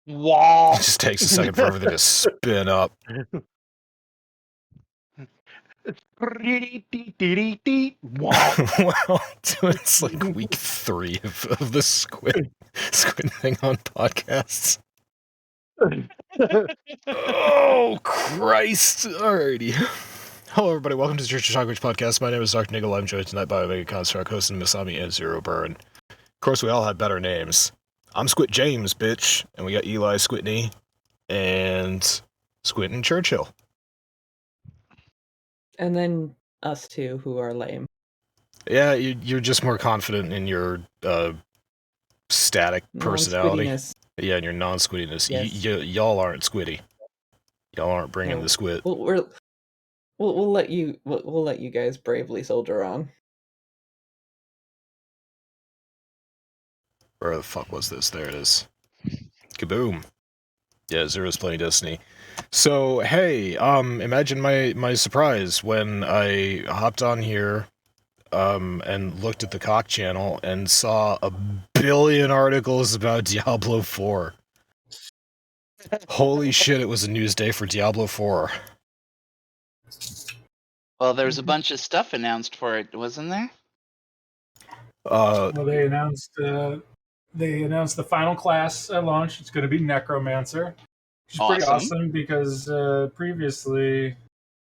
Wow. It just takes a second for everything to spin up. Wow. Well, it's like week 3 of the squid thing on podcasts. Oh, Christ. Alrighty. Hello, everybody. Welcome to the Church of Chonkwij podcast. My name is DrNiggle. I'm joined tonight by OmegaConstruct, Kosen, Masami, and Zero Burn. Of course, we all had better names. I'm Squid James, bitch. And we got Eli Squitney and Squinton Churchill. And then us two, who are lame. Yeah, you're just more confident in your static personality. Non-squiddiness. Yeah, and your non-squiddiness. Yes. Y'all aren't squiddy. Y'all aren't bringing No. the squid. We'll let you guys bravely soldier on. Where the fuck was this? There it is. Kaboom. Yeah, Zero's playing Destiny. So, hey, imagine my surprise when I hopped on here, and looked at the cock channel and saw a billion articles about Diablo 4. Holy shit, it was a news day for Diablo 4. Well, there was a bunch of stuff announced for it, wasn't there? Well, they announced the final class at launch. It's going to be Necromancer, which is pretty awesome because previously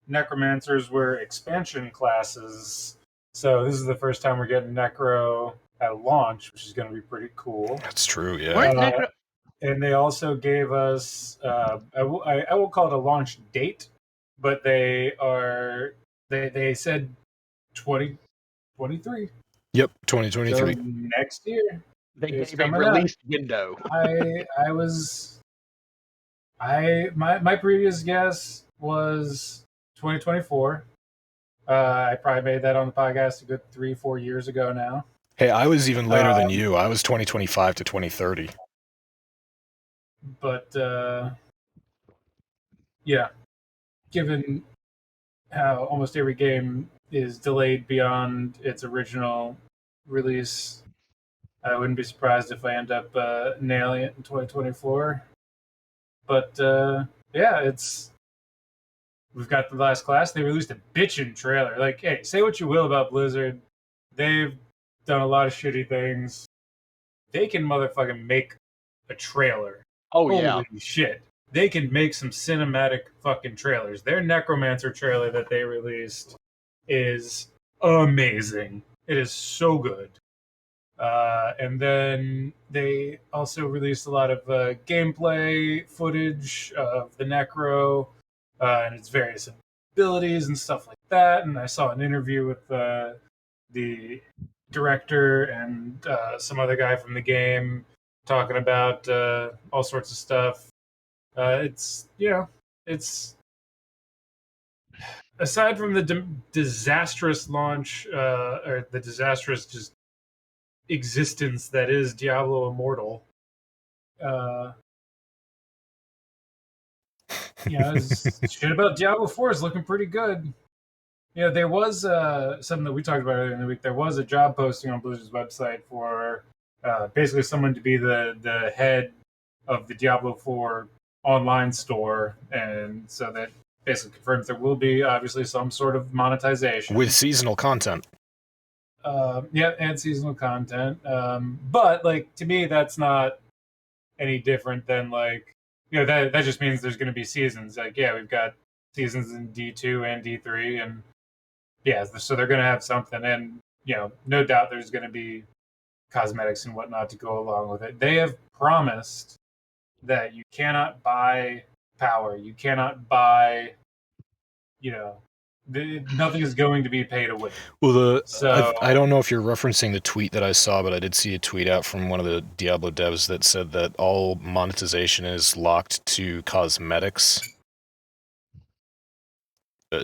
Necromancers were expansion classes. So this is the first time we're getting Necro at launch, which is going to be pretty cool. That's true, yeah. And they also gave us, I won't call it a launch date, but they said 2023. Yep, 2023. So next year. They gave a release window. My previous guess was 2024. I probably made that on the podcast a good 3-4 years ago now. Hey, I was even later than you. I was 2025 to 2030. But yeah, given how almost every game is delayed beyond its original release, I wouldn't be surprised if I end up nailing it in 2024. But yeah, we've got the last class. They released a bitchin' trailer. Like, hey, say what you will about Blizzard, they've done a lot of shitty things. They can motherfucking make a trailer. Oh, yeah. Holy shit. They can make some cinematic fucking trailers. Their Necromancer trailer that they released is amazing. It is so good. And then they also released a lot of gameplay footage of the Necro and its various abilities and stuff like that. And I saw an interview with the director and some other guy from the game talking about all sorts of stuff. It's aside from the disastrous launch or the disastrous just existence that is Diablo Immortal, shit about Diablo 4 is looking pretty good. Yeah, there was something that we talked about earlier in the week. There was a job posting on Blizzard's website for basically someone to be the head of the Diablo 4 online store, and so that basically confirms there will be obviously some sort of monetization with seasonal content. And seasonal content. But like to me, that's not any different than like that just means there's going to be seasons. Like we've got seasons in D2 and D3, and so they're going to have something, and no doubt there's going to be cosmetics and whatnot to go along with it. They have promised that you cannot buy power. You cannot buy, nothing is going to be paid away. Well, I don't know if you're referencing the tweet that I saw, but I did see a tweet out from one of the Diablo devs that said that all monetization is locked to cosmetics.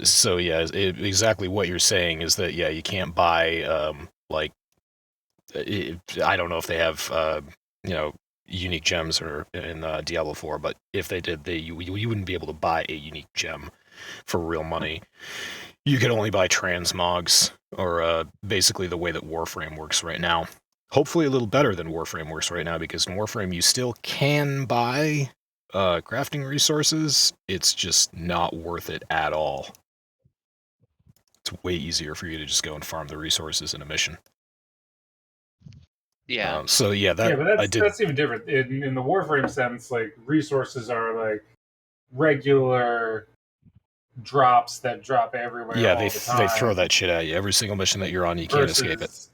So yeah, exactly what you're saying is that you can't buy I don't know if they have unique gems or in Diablo 4, but if they did, you wouldn't be able to buy a unique gem for real money. You could only buy transmogs, or basically the way that Warframe works right now. hopefully a little better than Warframe works right now, because in Warframe you still can buy crafting resources. It's just not worth it at all. It's way easier for you to just go and farm the resources in a mission. Yeah. So yeah, that but that's even different. In the Warframe sense, like resources are like regular drops that drop everywhere. Yeah, all they the time, they throw that shit at you every single mission that you're on. You can't escape it.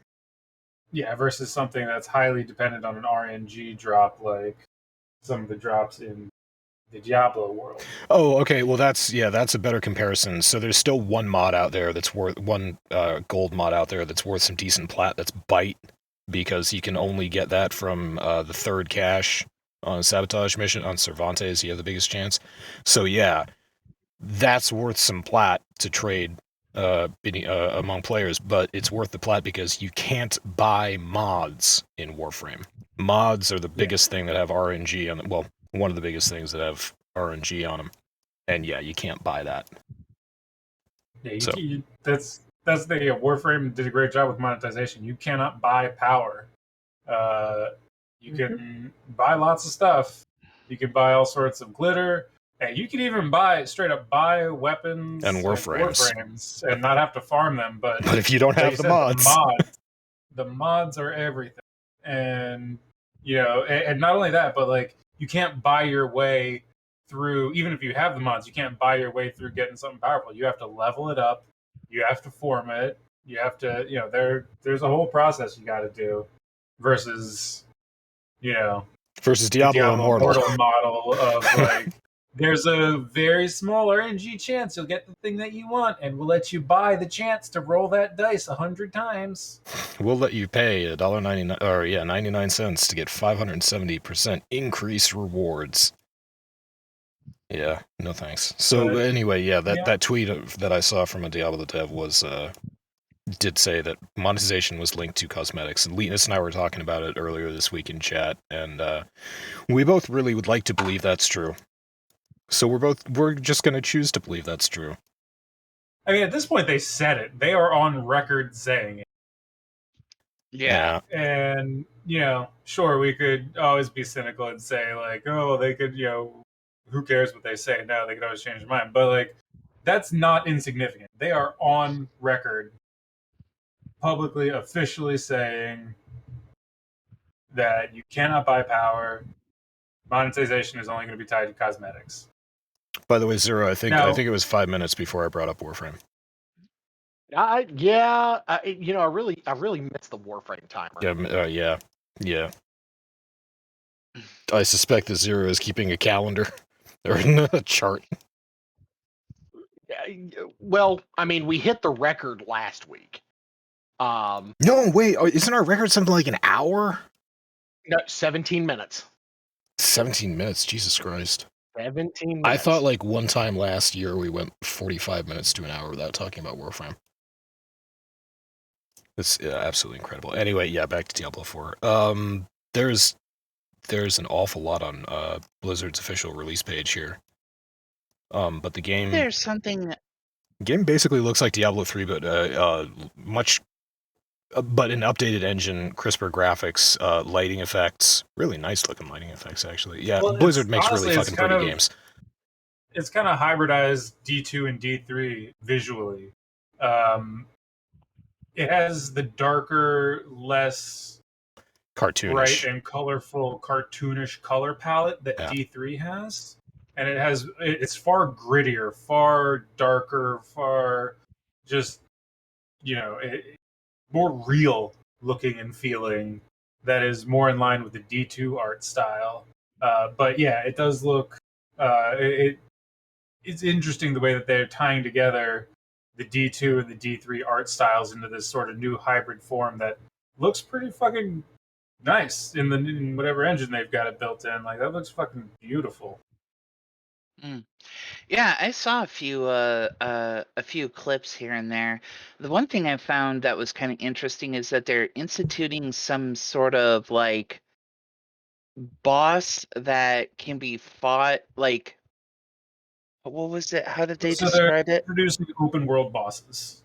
Yeah, versus something that's highly dependent on an RNG drop, like some of the drops in the Diablo world. Oh, okay. Well, that's a better comparison. So there's still one mod out there that's worth gold mod out there that's worth some decent plat. That's Bite, because you can only get that from the third cache on a sabotage mission on Cervantes. You have the biggest chance. So yeah, that's worth some plat to trade among players, but it's worth the plat because you can't buy mods in Warframe. Mods are the biggest thing that have RNG on them. Well, one of the biggest things that have RNG on them. And yeah, you can't buy that. Yeah, So that's the thing. Yeah, Warframe did a great job with monetization. You cannot buy power. You can buy lots of stuff. You can buy all sorts of glitter. And you can even straight up buy weapons and Warframes and not have to farm them. But if you don't like have you the said, mods, the mods are everything. And and not only that, but like you can't buy your way through. Even if you have the mods, you can't buy your way through getting something powerful. You have to level it up. You have to form it. You have to, there's a whole process you got to do. Versus Diablo Immortal model of like, there's a very small RNG chance you'll get the thing that you want, and we'll let you buy the chance to roll that dice 100 times. We'll let you pay $1.99 or 99 cents to get 570% increased rewards. Yeah, no thanks. So anyway, that tweet that I saw from a Diablo dev was did say that monetization was linked to cosmetics, and Linus and I were talking about it earlier this week in chat, and we both really would like to believe that's true. So we're just going to choose to believe that's true. I mean, at this point, they said it. They are on record saying it. Yeah. And, sure, we could always be cynical and say, like, oh, they could, who cares what they say? No, they could always change their mind. But, like, that's not insignificant. They are on record publicly, officially saying that you cannot buy power. Monetization is only going to be tied to cosmetics. By the way, Zero, I think it was 5 minutes before I brought up Warframe. I really missed the Warframe timer. Yeah. I suspect that Zero is keeping a calendar or a chart. Well, I mean, we hit the record last week. No, wait, isn't our record something like an hour? No, 17 minutes. 17 minutes, Jesus Christ. 17 minutes. I thought like one time last year we went 45 minutes to an hour without talking about Warframe. It's absolutely incredible. Anyway, back to Diablo 4. There's an awful lot on Blizzard's official release page here. But the game... There's something... game basically looks like Diablo 3, but but an updated engine, crisper graphics, lighting effects. Really nice looking lighting effects, actually. Yeah, well, Blizzard makes really fucking pretty games. It's kind of hybridized D2 and D3 visually. It has the darker, less cartoonish, bright and colorful, cartoonish color palette that D3 has. And it's far grittier, far darker, far just, more real looking and feeling, that is more in line with the D2 art style. But yeah, it does look, it's interesting the way that they're tying together the D2 and the D3 art styles into this sort of new hybrid form that looks pretty fucking nice in whatever engine they've got it built in. Like, that looks fucking beautiful. Yeah, I saw a few clips here and there. The one thing I found that was kind of interesting is that they're instituting some sort of like boss that can be fought. Like, what was it? How did they describe it? Producing open world bosses.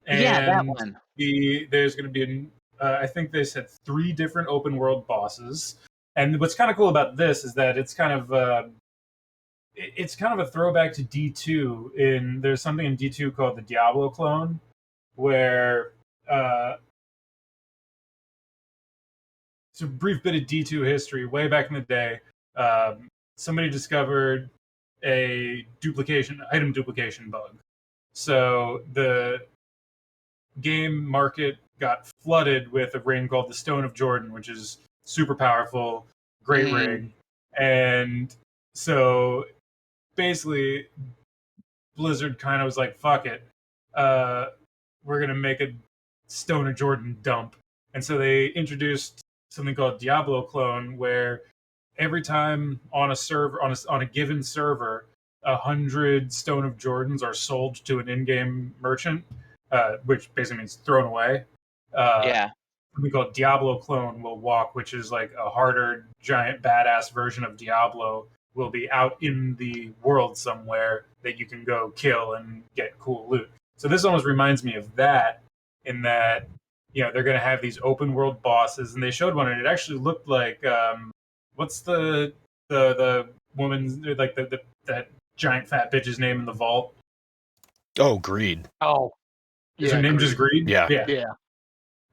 And that one. There's going to be I think they said 3 different open world bosses. And what's kind of cool about this is that it's kind of a throwback to D2. There's something in D2 called the Diablo clone, where it's a brief bit of D2 history. Way back in the day, somebody discovered a item duplication bug. So the game market got flooded with a ring called the Stone of Jordan, which is super powerful, great ring. And so basically Blizzard kind of was like, fuck it, we're going to make a Stone of Jordan dump. And so they introduced something called Diablo clone, where every time on a server, on a given server, 100 Stone of Jordans are sold to an in-game merchant, which basically means thrown away. Something called Diablo clone will walk, which is like a harder, giant, badass version of Diablo, will be out in the world somewhere that you can go kill and get cool loot. So this almost reminds me of that, in that, you know, they're going to have these open world bosses, and they showed one, and it actually looked like what's the woman, like that giant fat bitch's name in the vault? Oh, Greed. Oh, Is her name just Greed? Yeah.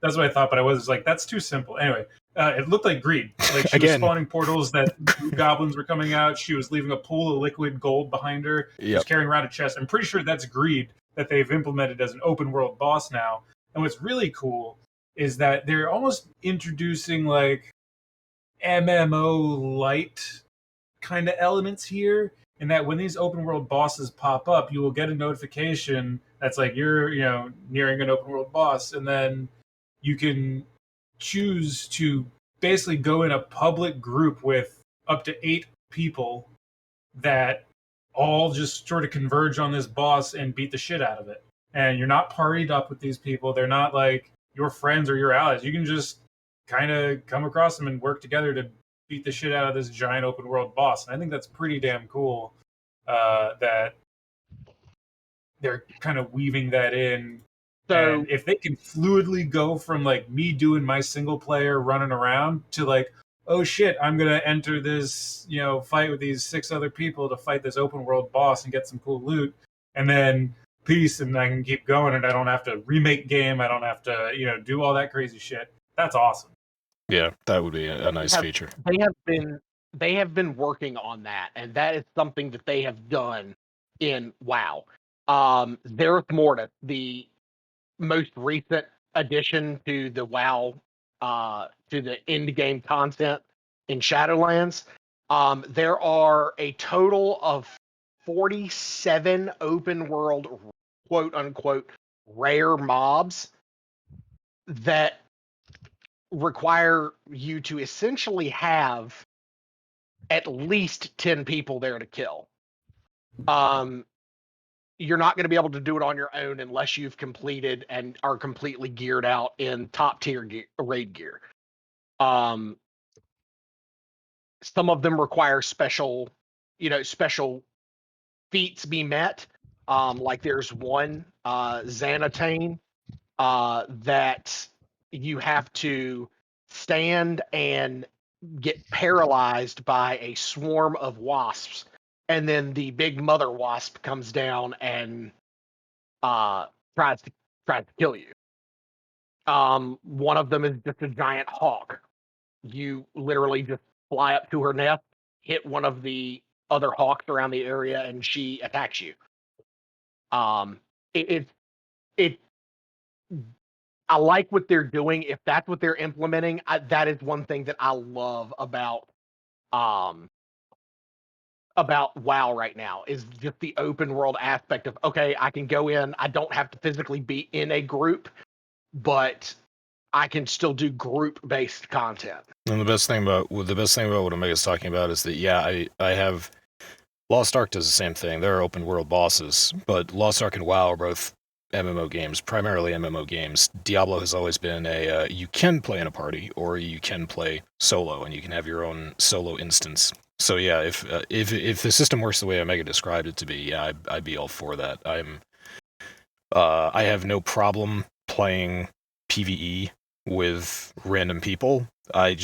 That's what I thought, but I was like, that's too simple. Anyway, it looked like Greed. Like, she was spawning portals that goblins were coming out. She was leaving a pool of liquid gold behind her. She was carrying around a chest. I'm pretty sure that's Greed that they've implemented as an open world boss now. And what's really cool is that they're almost introducing like MMO light kind of elements here, in that when these open world bosses pop up, you will get a notification that's like, you're, you know, nearing an open world boss, and then you can choose to basically go in a public group with up to 8 people that all just sort of converge on this boss and beat the shit out of it. And you're not partied up with these people. They're not like your friends or your allies. You can just kind of come across them and work together to beat the shit out of this giant open world boss. And I think that's pretty damn cool, that they're kind of weaving that in. So, and if they can fluidly go from like me doing my single player running around to like, oh shit, I'm gonna enter this, you know, fight with these 6 other people to fight this open world boss and get some cool loot, and then peace, and I can keep going, and I don't have to remake game, I don't have to, you know, do all that crazy shit. That's awesome. Yeah, that would be a nice feature. They have been working on that, and that is something that they have done in WoW. Zereth Mortis, the most recent addition to the WoW, to the end game content in Shadowlands, there are a total of 47 open world, quote unquote, rare mobs that require you to essentially have at least 10 people there to kill. You're not going to be able to do it on your own unless you've completed and are completely geared out in top tier raid gear. Some of them require special feats be met. Like there's one, Xanatane, that you have to stand and get paralyzed by a swarm of wasps, and then the big mother wasp comes down and tries to kill you. One of them is just a giant hawk. You literally just fly up to her nest, hit one of the other hawks around the area, and she attacks you. I like what they're doing. If that's what they're implementing, that is one thing that I love about WoW right now, is just the open world aspect of, okay, I can go in, I don't have to physically be in a group, but I can still do group based content. And the best thing about what Omega's talking about is that, yeah, I have Lost Ark does the same thing. There are open world bosses, but Lost Ark and WoW are both MMO games, primarily MMO games. Diablo has always been you can play in a party, or you can play solo, and you can have your own solo instance. So yeah, if the system works the way Omega described it to be, yeah, I'd be all for that. I have no problem playing PvE with random people. I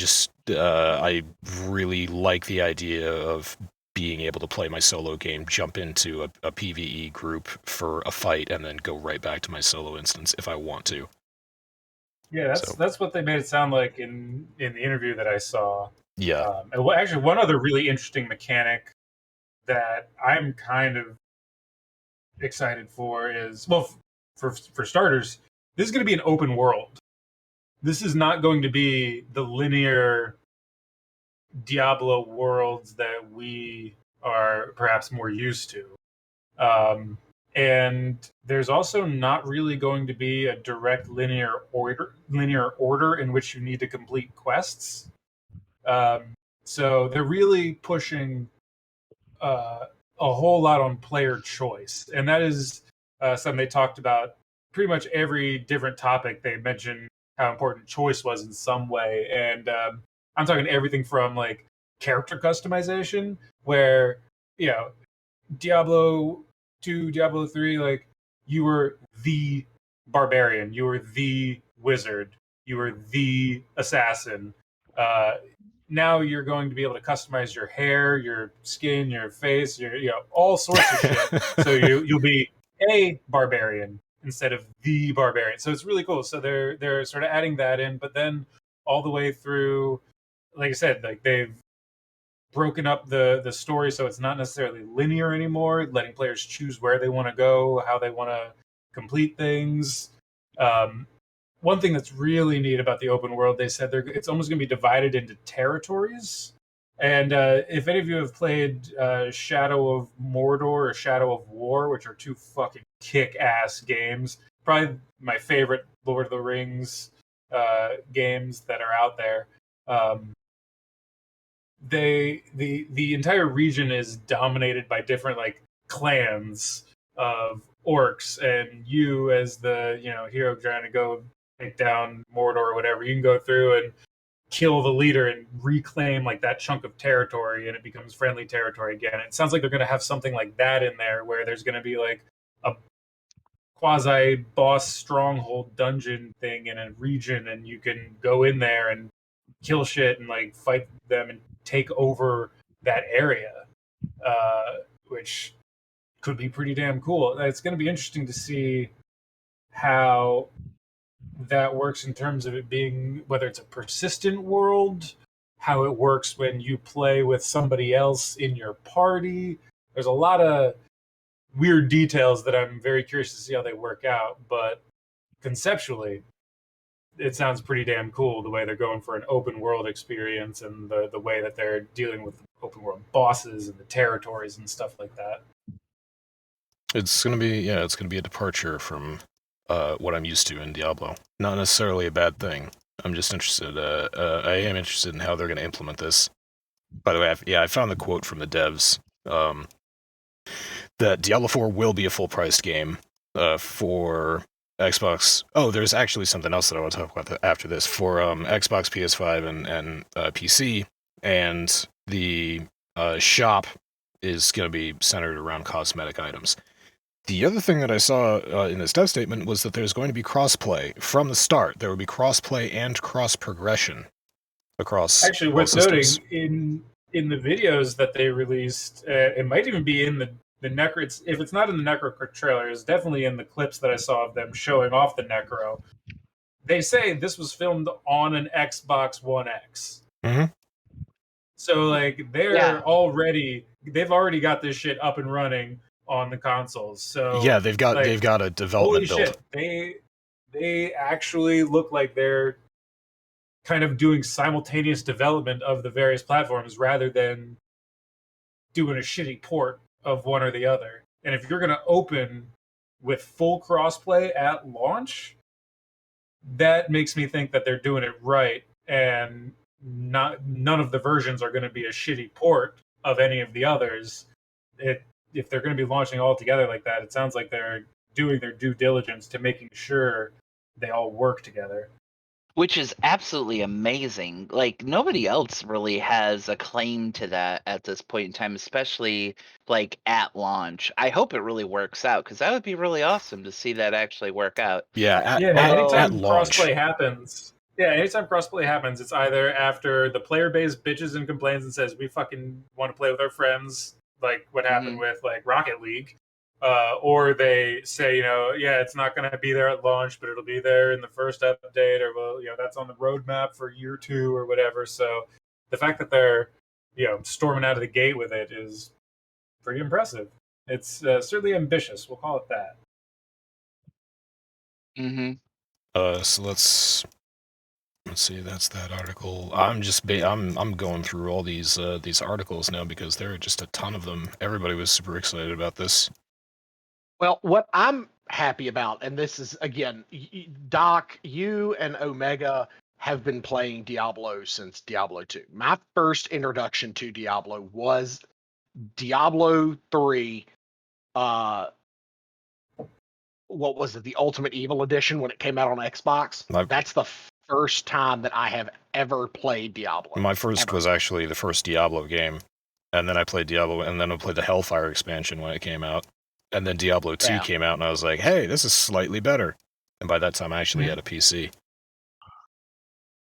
really like the idea of being able to play my solo game, jump into a PvE group for a fight, and then go right back to my solo instance if I want to. Yeah, that's what they made it sound like in the interview that I saw. Yeah. And actually, one other really interesting mechanic that I'm kind of excited for is, well, for starters, this is going to be an open world. This is not going to be the linear Diablo worlds that we are perhaps more used to. And there's also not really going to be a direct linear order in which you need to complete quests. So they're really pushing a whole lot on player choice, and that is something they talked about. Pretty much every different topic they mentioned how important choice was in some way, and I'm talking everything from like character customization, where Diablo 2, Diablo 3, like you were the barbarian, you were the wizard, you were the assassin. Now you're going to be able to customize your hair, your skin, your face, your all sorts of shit. So you'll be a barbarian instead of the barbarian. So it's really cool. So they're sort of adding that in, but then all the way through, like I said, like they've broken up the story so it's not necessarily linear anymore, letting players choose where they want to go, how they want to complete things. One thing that's really neat about the open world, they said it's almost going to be divided into territories. And if any of you have played Shadow of Mordor or Shadow of War, which are two fucking kick-ass games, probably my favorite Lord of the Rings games that are out there. The entire region is dominated by different like clans of orcs, and you as the hero trying to go take down Mordor or whatever, you can go through and kill the leader and reclaim like that chunk of territory, and it becomes friendly territory again. It sounds like they're going to have something like that in there, where there's going to be like a quasi boss stronghold dungeon thing in a region, and you can go in there and kill shit and like fight them and take over that area, which could be pretty damn cool. It's going to be interesting to see how that works in terms of it being, whether it's a persistent world, how it works when you play with somebody else in your party. There's a lot of weird details that I'm very curious to see how they work out, but conceptually it sounds pretty damn cool the way they're going for an open world experience, and the way that they're dealing with open world bosses and the territories and stuff like that. It's gonna be a departure from what I'm used to in Diablo. Not necessarily a bad thing. I'm just interested. I am interested in how they're going to implement this. By the way, I found the quote from the devs that Diablo 4 will be a full-priced game for Xbox. Oh, there's actually something else that I want to talk about after this. For Xbox, PS5, and PC, and the shop is going to be centered around cosmetic items. The other thing that I saw in this dev statement was that there's going to be crossplay from the start. There will be crossplay and cross-progression across Actually, all worth noting, systems. in the videos that they released, it might even be in the Necro. If it's not in the Necro trailer, it's definitely in the clips that I saw of them showing off the Necro. They say this was filmed on an Xbox One X. Mm-hmm. So like they've already got this shit up and running on the consoles. So yeah, they've got a development holy build. Shit, they actually look like they're kind of doing simultaneous development of the various platforms rather than doing a shitty port of one or the other. And if you're going to open with full crossplay at launch, that makes me think that they're doing it right, and none of the versions are going to be a shitty port of any of the others. If they're going to be launching all together like that, it sounds like they're doing their due diligence to making sure they all work together. Which is absolutely amazing. Like, nobody else really has a claim to that at this point in time, especially like at launch. I hope it really works out, because that would be really awesome to see that actually work out. Yeah, Anytime at launch. crossplay happens, Yeah, anytime crossplay happens, it's either after the player base bitches and complains and says we fucking want to play with our friends, like what happened with like Rocket League, or they say, yeah, it's not going to be there at launch, but it'll be there in the first update, or well, that's on the roadmap for year 2 or whatever. So the fact that they're storming out of the gate with it is pretty impressive. It's certainly ambitious. We'll call it that. So let's see. That's that article. I'm going through all these articles now because there are just a ton of them. Everybody was super excited about this. Well, what I'm happy about, and this is again, Doc, you and Omega have been playing Diablo since Diablo 2. My first introduction to Diablo was Diablo 3. What was it? The Ultimate Evil Edition when it came out on Xbox. That's the first time that I have ever played Diablo. My first was actually the first Diablo game, and then I played Diablo, and then I played the Hellfire expansion when it came out, and then Diablo 2 came out, and I was like, hey, this is slightly better. And by that time, I actually had a PC.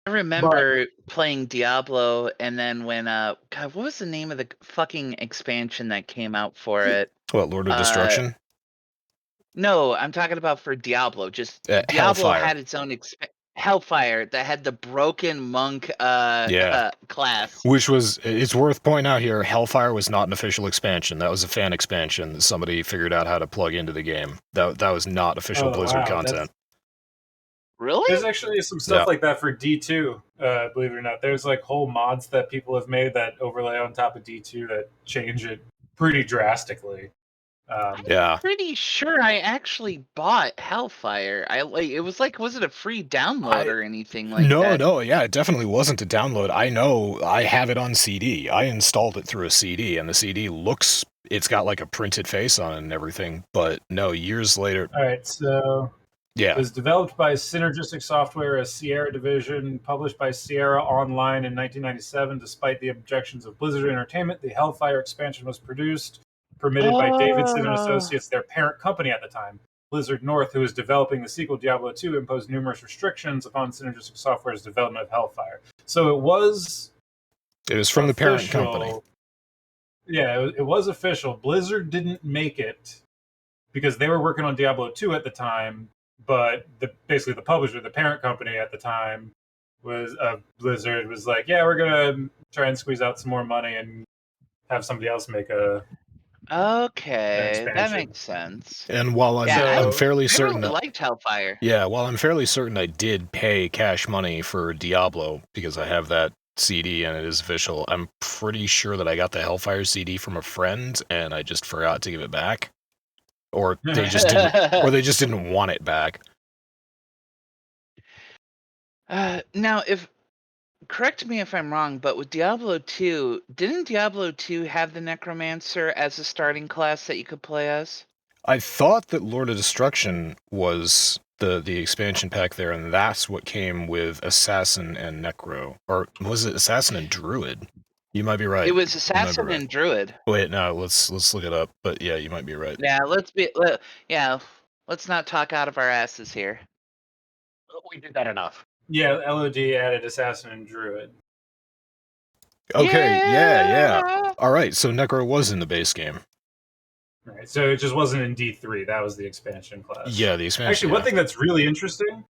I remember playing Diablo, and then when God, what was the name of the fucking expansion that came out for it? What, Lord of Destruction? No, I'm talking about for Diablo. Just Diablo Hellfire. had its own Hellfire that had the broken monk class. Which was, it's worth pointing out here, Hellfire was not an official expansion. That was a fan expansion that somebody figured out how to plug into the game. That was not official Blizzard content. Really? There's actually some stuff like that for D2, believe it or not. There's like whole mods that people have made that overlay on top of D2 that change it pretty drastically. I'm pretty sure I actually bought Hellfire. It was like, was it a free download or anything like that? No, it definitely wasn't a download. I know, I have it on CD. I installed it through a CD, and the CD looks, it's got like a printed face on it and everything, but no, years later. All right, so it was developed by Synergistic Software, a Sierra division, published by Sierra Online in 1997. Despite the objections of Blizzard Entertainment, the Hellfire expansion was produced, permitted by Davidson and Associates, their parent company at the time. Blizzard North, who was developing the sequel Diablo 2, imposed numerous restrictions upon Synergistic Software's development of Hellfire. So it was from the parent company. Yeah, it was official. Blizzard didn't make it because they were working on Diablo 2 at the time, but basically the publisher, the parent company at the time, was Blizzard was like, yeah, we're going to try and squeeze out some more money and have somebody else make a that makes sense. And while I'm fairly certain, I really liked Hellfire. Yeah, while I'm fairly certain I did pay cash money for Diablo because I have that CD and it is official, I'm pretty sure that I got the Hellfire CD from a friend and I just forgot to give it back, or they just didn't want it back. Now, correct me if I'm wrong, but with Diablo 2, didn't Diablo 2 have the Necromancer as a starting class that you could play as? I thought that Lord of Destruction was the expansion pack there, and that's what came with Assassin and Necro. Or was it Assassin and Druid? You might be right. It was Assassin and Druid. Wait, no, let's look it up. But yeah, you might be right. Yeah, let's not talk out of our asses here. We did that enough. Yeah, LOD added Assassin and Druid. Okay, yeah. All right, so Necro was in the base game. Right, so it just wasn't in D3. That was the expansion class. Yeah, the expansion. Actually, one thing that's really interesting,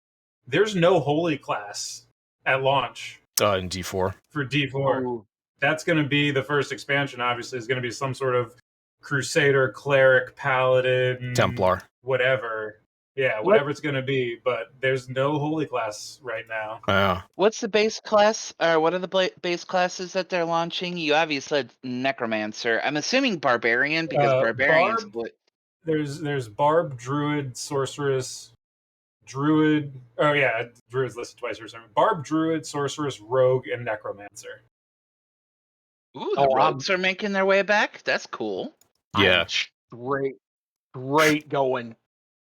there's no holy class at launch. In D4. For D4. Oh. That's going to be the first expansion, obviously. It's going to be some sort of Crusader, Cleric, Paladin, Templar. Whatever. Yeah, whatever it's going to be, but there's no holy class right now. Yeah. What's the base class, or what are the base classes that they're launching? You obviously said Necromancer. I'm assuming Barbarian, because Barbarian's... There's Barb, Druid, Sorceress, Druid... Oh yeah, Druid's listed twice here. Barb, Druid, Sorceress, Rogue, and Necromancer. Ooh, the Rogues are making their way back? That's cool. Yeah. Great going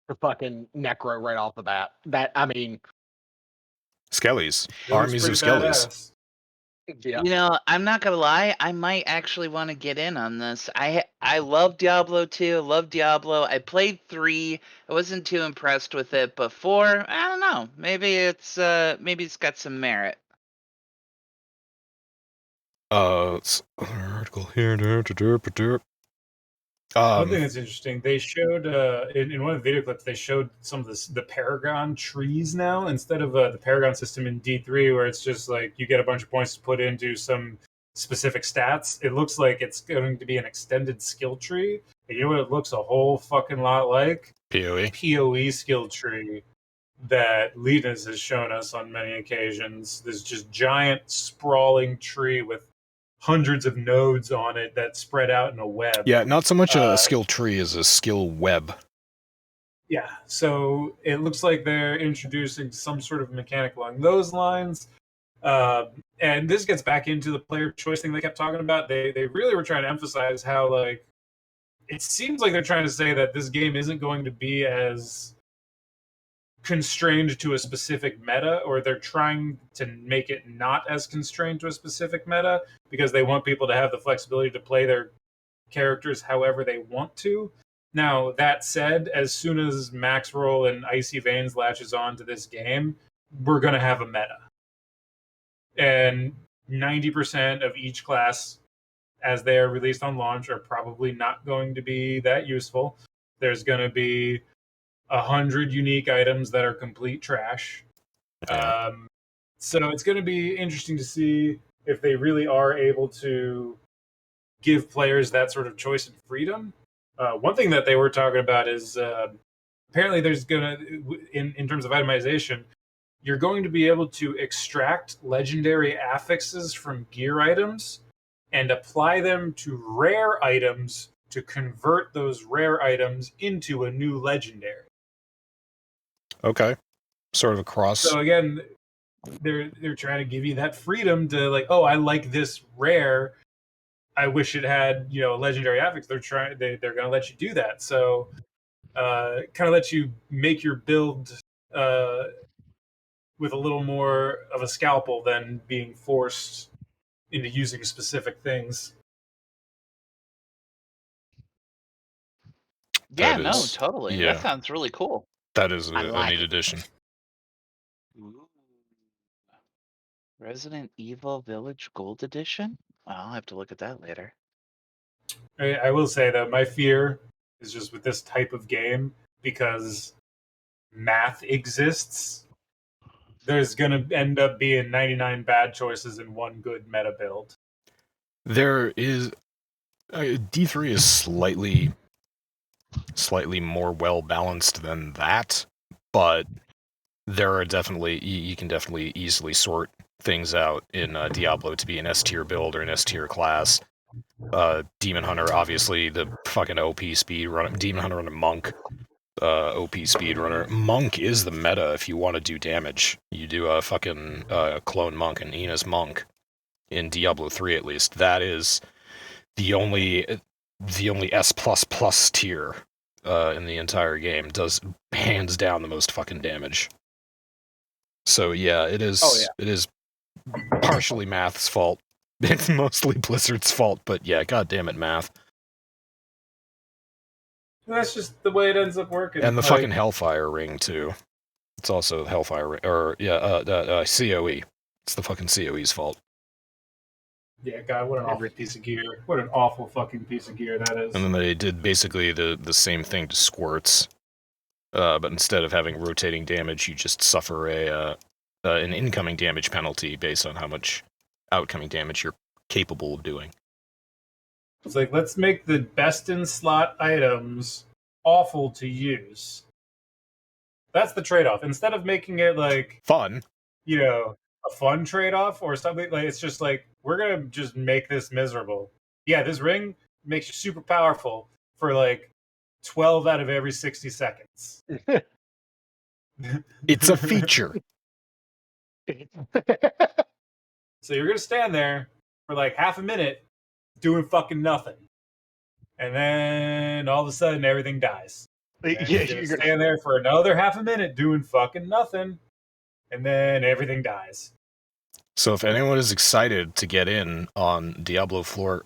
for fucking Necro right off the bat. That, I mean... Skellies. Armies of Skellies. Yeah. You know, I'm not gonna lie. I might actually want to get in on this. I love Diablo 2. Love Diablo. I played 3. I wasn't too impressed with it, but 4, I don't know. Maybe it's got some merit. It's another article here. One thing that's interesting, they showed in one of the video clips, they showed some of the Paragon trees now instead of the Paragon system in D3, where it's just like you get a bunch of points to put into some specific stats. It looks like it's going to be an extended skill tree. And you know what it looks a whole fucking lot like? PoE. PoE skill tree that Linus has shown us on many occasions. This just giant sprawling tree with hundreds of nodes on it that spread out in a web. Yeah, not so much a skill tree as a skill web. Yeah, so it looks like they're introducing some sort of mechanic along those lines. And this gets back into the player choice thing they kept talking about. They really were trying to emphasize how, like, it seems like they're trying to say that this game isn't going to be as constrained to a specific meta, or they're trying to make it not as constrained to a specific meta because they want people to have the flexibility to play their characters however they want to. Now, that said, as soon as Max Roll and Icy Veins latches on to this game, we're going to have a meta. And 90% of each class, as they are released on launch, are probably not going to be that useful. There's going to be 100 unique items that are complete trash. So it's going to be interesting to see if they really are able to give players that sort of choice and freedom. One thing that they were talking about is apparently there's going to, in terms of itemization, you're going to be able to extract legendary affixes from gear items and apply them to rare items to convert those rare items into a new legendary. Okay. Sort of a cross. So again, they're trying to give you that freedom to, like, oh, I like this rare. I wish it had, you know, a legendary affix. They're going to let you do that. So kind of let you make your build with a little more of a scalpel than being forced into using specific things. Yeah, That no, is- totally. yeah. That sounds really cool. That is a like neat it. addition. Ooh. Resident Evil Village Gold Edition? I'll have to look at that later. I will say that my fear is just with this type of game, because math exists, there's going to end up being 99 bad choices and one good meta build. There is... D3 is slightly more well-balanced than that, but there are definitely... You can definitely easily sort things out in Diablo to be an S-tier build or an S-tier class. Demon Hunter, obviously, the fucking OP speedrunner. Demon Hunter and a Monk, OP speedrunner. Monk is the meta if you want to do damage. You do a fucking clone Monk, an Enos Monk, in Diablo 3 at least. That is the only S++ tier in the entire game. Does hands down the most fucking damage. So yeah, it is. Oh, yeah. It is partially Math's fault. It's mostly Blizzard's fault, but yeah, goddamn it, Math. That's just the way it ends up working. And the fucking Hellfire Ring too. It's also Hellfire Ring, or yeah, COE. It's the fucking COE's fault. Yeah, God, what an awful piece of gear. What an awful fucking piece of gear that is. And then they did basically the same thing to Squirts, but instead of having rotating damage, you just suffer an incoming damage penalty based on how much outcoming damage you're capable of doing. It's like, let's make the best in slot items awful to use. That's the trade-off. Instead of making it like Fun. You know, a fun trade-off or something, like, it's just like, we're gonna just make this miserable. Yeah, this ring makes you super powerful for like 12 out of every 60 seconds. It's a feature. So you're gonna stand there for like half a minute doing fucking nothing, and then all of a sudden everything dies. And Yeah, you're gonna stand there for another half a minute doing fucking nothing, and then everything dies. So if anyone is excited to get in on Diablo 4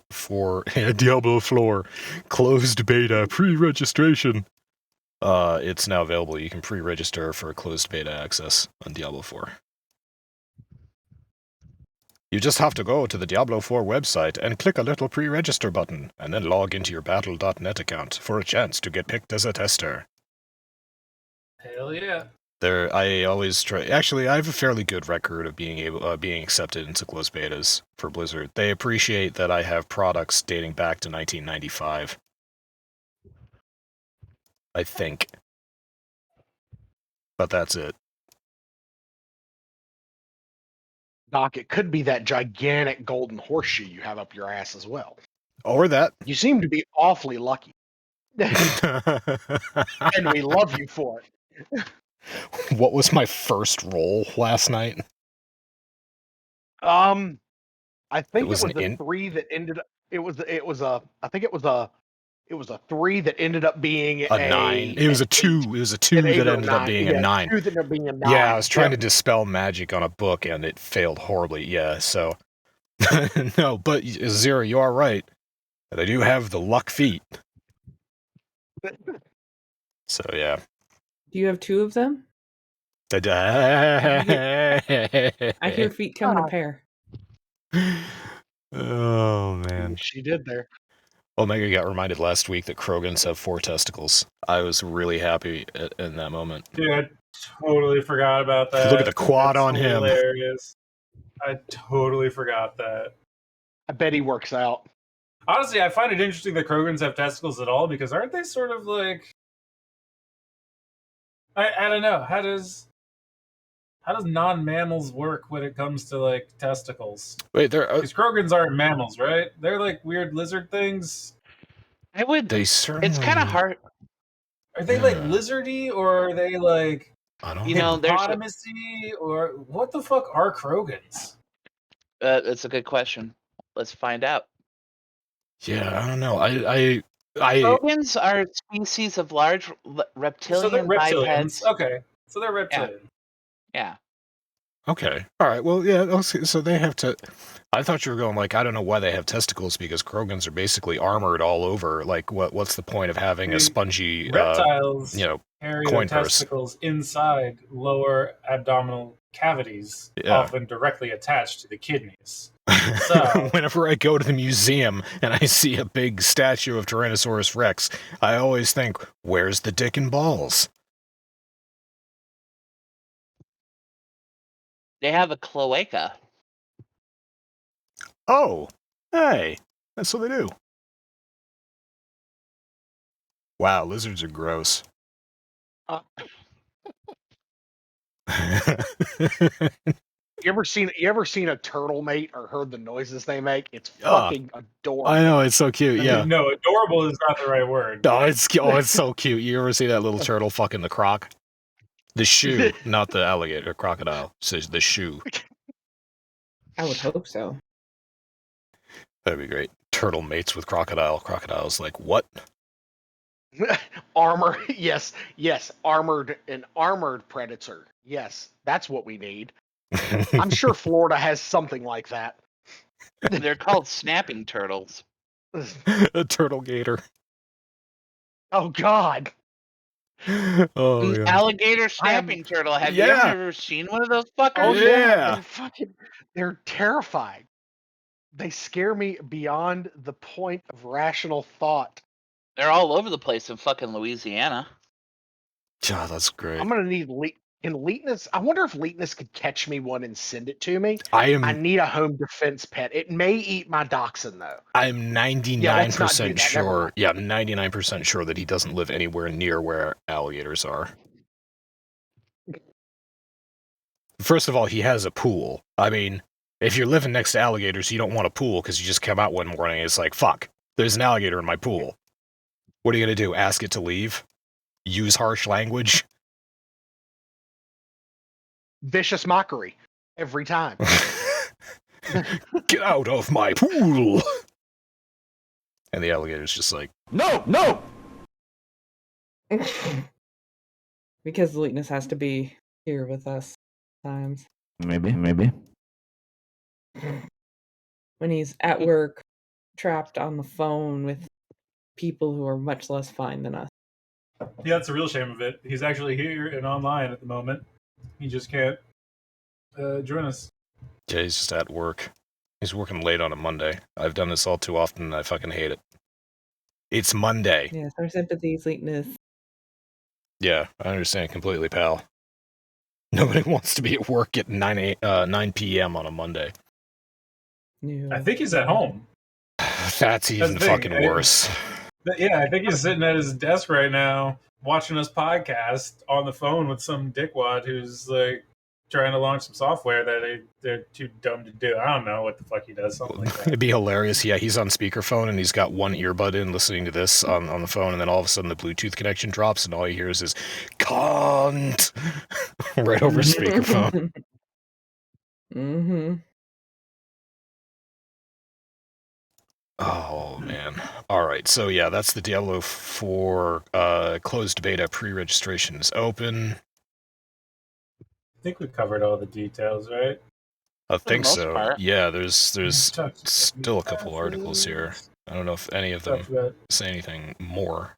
Diablo 4 closed beta pre-registration, it's now available. You can pre-register for closed beta access on Diablo 4. You just have to go to the Diablo 4 website and click a little pre-register button, and then log into your Battle.net account for a chance to get picked as a tester. Hell yeah. I always try. Actually, I have a fairly good record of being accepted into closed betas for Blizzard. They appreciate that I have products dating back to 1995. I think, but that's it. Doc, it could be that gigantic golden horseshoe you have up your ass as well. Or that. You seem to be awfully lucky. And we love you for it. What was my first roll last night? I think it was was an the 3 that ended up. It was a 3 that ended up being A 9. It was a 2. It was a 2 an 8 that or ended up 9. being Yeah, a 9. 2 that ended up being a 9. Yeah, I was trying to Yep. dispel magic on a book and it failed horribly. Yeah, so no, but Zero, you are right. But I do have the luck feat. So yeah. Do you have 2 of them? I hear feet come in a pair. Oh man. She did there. Omega got reminded last week that Krogans have 4 testicles. I was really happy in that moment. Dude, I totally forgot about that. Look at the quad That's on him. Hilarious. I totally forgot that. I bet he works out. Honestly, I find it interesting that Krogans have testicles at all, because aren't they sort of like... I don't know. How does non-mammals work when it comes to like testicles? Wait, they're Because Krogans aren't mammals, right? They're like weird lizard things. they certainly. It's kind of hard. Are they like lizardy, or are they like I don't You know, there's hippopotamusy, or what the fuck are Krogans? that's a good question. Let's find out. Yeah, I don't know. I Krogans are a species of large reptilian So they're reptilians. bipeds. Okay, so they're reptilian. Yeah. Okay. All right. Well, yeah. Okay, so they have to. I thought you were going like I don't know why they have testicles because Krogans are basically armored all over. Like, what's the point of having a spongy Reptiles carry coin their purse? testicles inside lower abdominal cavities, Yeah. often directly attached to the kidneys. So Whenever I go to the museum and I see a big statue of Tyrannosaurus Rex, I always think, "Where's the dick and balls?" They have a cloaca. Oh, hey, that's what they do. Wow, lizards are gross. You ever seen a turtle mate or heard the noises they make? It's fucking adorable. I know, it's so cute. Yeah. No, adorable is not the right word. No, it's so cute. You ever see that little turtle fucking the croc? The shoe, not the alligator, crocodile. Says the shoe. I would hope so. That'd be great. Turtle mates with crocodile. Crocodile's like, what? Armor, yes, armored predator. Yes, that's what we need. I'm sure Florida has something like that. They're called snapping turtles. A turtle gator. Oh God. Oh, An yeah. alligator snapping turtle. Have you ever seen one of those fuckers? Oh yeah. They're terrifying. They scare me beyond the point of rational thought. They're all over the place in fucking Louisiana. God, that's great. I'm gonna need Leetness. I wonder if Leetness could catch me one and send it to me. I need a home defense pet. It may eat my dachshund though. I'm 99% sure. sure. Yeah, I'm 99% sure that he doesn't live anywhere near where alligators are. First of all, he has a pool. I mean, if you're living next to alligators, you don't want a pool because you just come out one morning and it's like, fuck, there's an alligator in my pool. What are you going to do? Ask it to leave? Use harsh language? Vicious mockery every time. Get out of my pool! And the alligator's just like, no! Because Leetness has to be here with us times. Maybe. When he's at work, trapped on the phone with people who are much less fine than us. Yeah, that's the real shame of it. He's actually here and online at the moment. He just can't join us. Yeah, he's just at work. He's working late on a Monday. I've done this all too often, and I fucking hate it. It's Monday. Yes, our sympathies, Leetness. Yeah, I understand completely, pal. Nobody wants to be at work at 9 p.m. on a Monday. No. I think he's at home. That's even fucking worse. Yeah, I think he's sitting at his desk right now watching us podcast on the phone with some dickwad who's like trying to launch some software that they're too dumb to do. I don't know what the fuck he does, something like that. It'd be hilarious. Yeah, he's on speakerphone and he's got one earbud in listening to this on the phone, and then all of a sudden the Bluetooth connection drops and all he hears is "cunt" right over speakerphone. Mm-hmm. Oh man. Alright, so yeah, that's the Diablo 4 closed beta pre-registration is open. I think we covered all the details, right? I the think most so. part. Yeah, there's Talked about still a couple articles here. I don't know if any of them Talked about say anything more.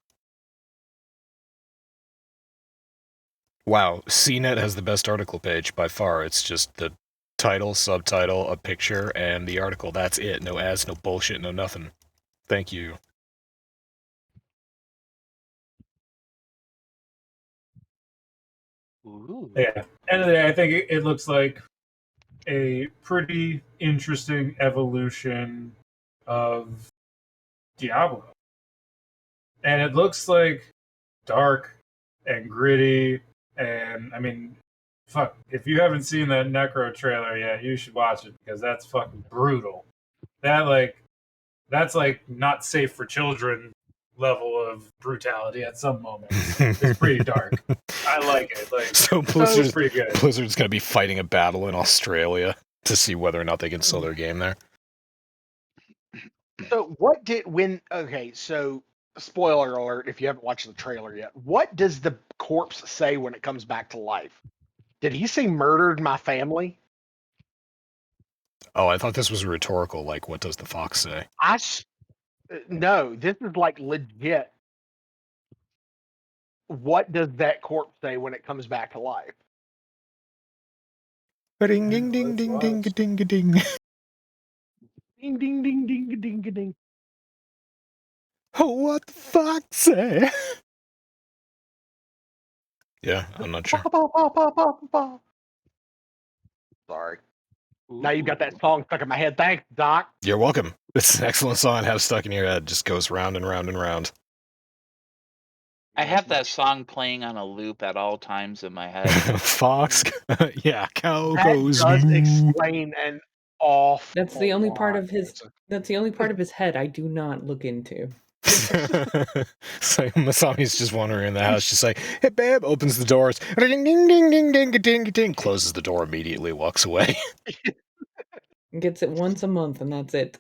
Wow, CNET has the best article page by far. It's just the title, subtitle, a picture, and the article. That's it. No ads, no bullshit, no nothing. Thank you. Ooh. yeah. End of the day, I think it looks like a pretty interesting evolution of Diablo. And it looks like dark and gritty. And I mean, fuck, if you haven't seen that Necro trailer yet, you should watch it because that's fucking brutal. That's like not safe for children level of brutality at some moments. It's pretty dark. I like it. Like, So it's pretty good. Blizzard's gonna be fighting a battle in Australia to see whether or not they can sell their game there. So okay, so spoiler alert if you haven't watched the trailer yet. What does the corpse say when it comes back to life? Did he say murdered my family? Oh, I thought this was rhetorical, like, what does the fox say? No, this is like legit. What does that corpse say when it comes back to life? Ding ding ding ding ding ding ding. Ding ding ding ding ding ding. Oh, what the fox say? Yeah, I'm not sure. Sorry. Now you've got that song stuck in my head. Thanks, Doc. You're welcome. It's an excellent song to have stuck in your head. Just goes round and round and round. I have that song playing on a loop at all times in my head. Fox, yeah, cow That goes does moo. explain an awful. That's the only part lot. of his. That's the only part of his head I do not look into. So Masami's just wandering in the house, just like, hey babe, opens the doors, ding ding ding ding ding ding ding, closes the door immediately, walks away. Gets it once a month, and that's it.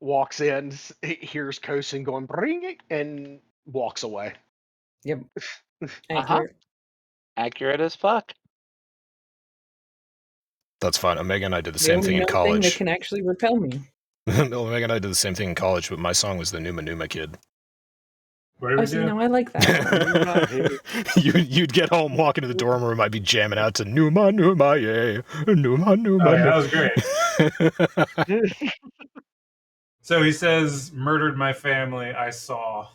Walks in, hears Kosen going bring it, and walks away. Yep. Accurate. Accurate as fuck. That's fine. Omega and I did the The same only thing in known thing college. that can actually repel me. Omega and I did the same thing in college, but my song was the Numa Numa Kid. What do Oh, we see, do? now I like that. You'd get home, walk into the dorm room, I'd be jamming out to Numa Numa, yeah, Numa Numa. Oh, yeah, that was great. So he says, murdered my family, I saw.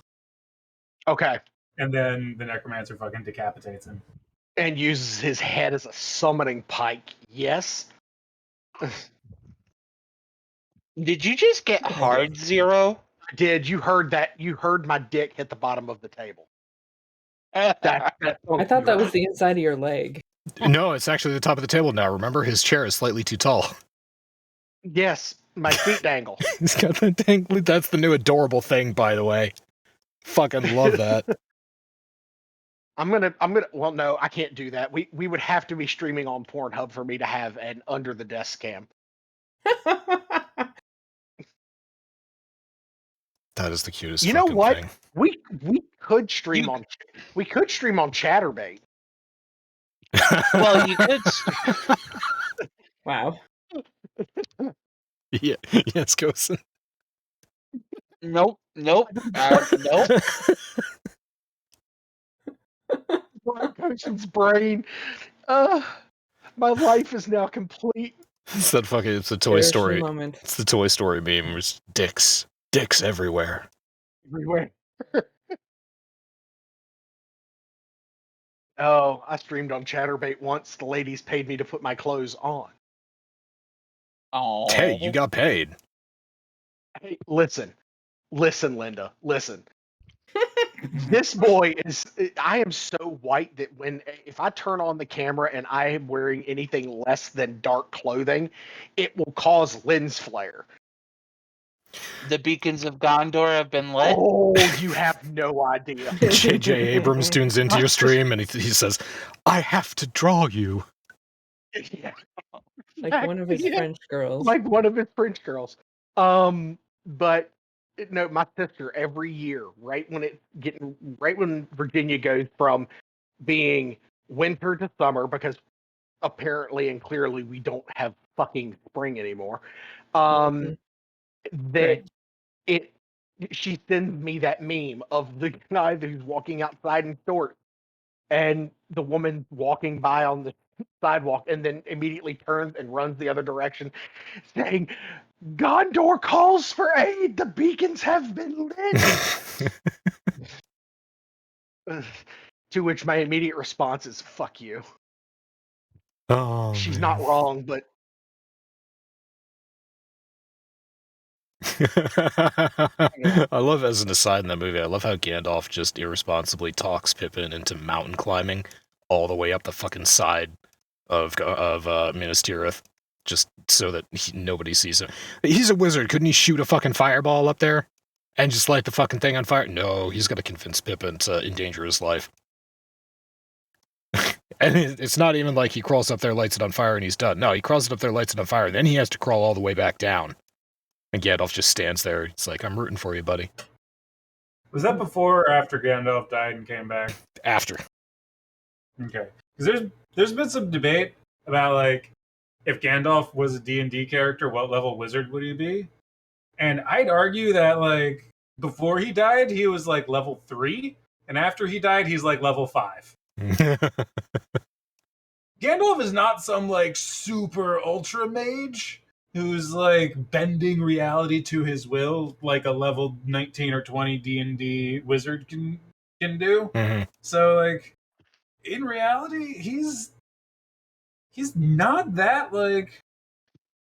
Okay. And then the necromancer fucking decapitates him. And uses his head as a summoning pike. Yes. Did you just get hard zero? I did. You heard that? You heard my dick hit the bottom of the table. I thought that was the inside of your leg. No, it's actually the top of the table now. Remember, his chair is slightly too tall. Yes, my feet dangle. He's got the dangly. That's the new adorable thing, by the way. Fucking love that. I'm gonna. Well, no, I can't do that. We would have to be streaming on Pornhub for me to have an under the desk cam. That is the cutest. You know fucking what? thing. We could stream on Chatterbait. Well, you could. Wow. Yeah, yes, Kosen. Nope. Nope. Nope. Kosen's brain. My life is now complete. It's that fucking. It's the Toy Cherish the Story. moment. It's the Toy Story meme. There's dicks everywhere. Everywhere. Oh, I streamed on Chatterbait once. The ladies paid me to put my clothes on. Oh. Hey, you got paid. Hey, listen, Linda, listen. This boy is. I am so white that if I turn on the camera and I am wearing anything less than dark clothing, it will cause lens flare. The beacons of Gondor have been lit. Oh, you have no idea. J.J. Abrams tunes into your stream and he says, "I have to draw you." Yeah. Like one of his Yeah. French girls. Like one of his French girls. But no, my sister every year, right when Virginia goes from being winter to summer, because apparently and clearly we don't have fucking spring anymore. Mhm. That Right. she sends me that meme of the guy who's walking outside in shorts and the woman walking by on the sidewalk and then immediately turns and runs the other direction saying, "Gondor calls for aid, the beacons have been lit." To which my immediate response is, "Fuck you." Oh, She's man. not wrong, but I love, as an aside in that movie, I love how Gandalf just irresponsibly talks Pippin into mountain climbing all the way up the fucking side of Minas Tirith, just so that nobody sees him. He's a wizard. Couldn't he shoot a fucking fireball up there and just light the fucking thing on fire? No, he's got to convince Pippin to endanger his life. And it's not even like he crawls up there, lights it on fire, and he's done. No, he crawls up there, lights it on fire, and then he has to crawl all the way back down. And Gandalf just stands there. It's like, "I'm rooting for you, buddy." Was that before or after Gandalf died and came back? After. Okay, because there's been some debate about like if Gandalf was a D&D character, what level wizard would he be? And I'd argue that like before he died, he was like level 3, and after he died, he's like level 5. Gandalf is not some like super ultra mage who's like bending reality to his will like a level 19 or 20 D&D wizard can do. Mhm. So like in reality, he's not that like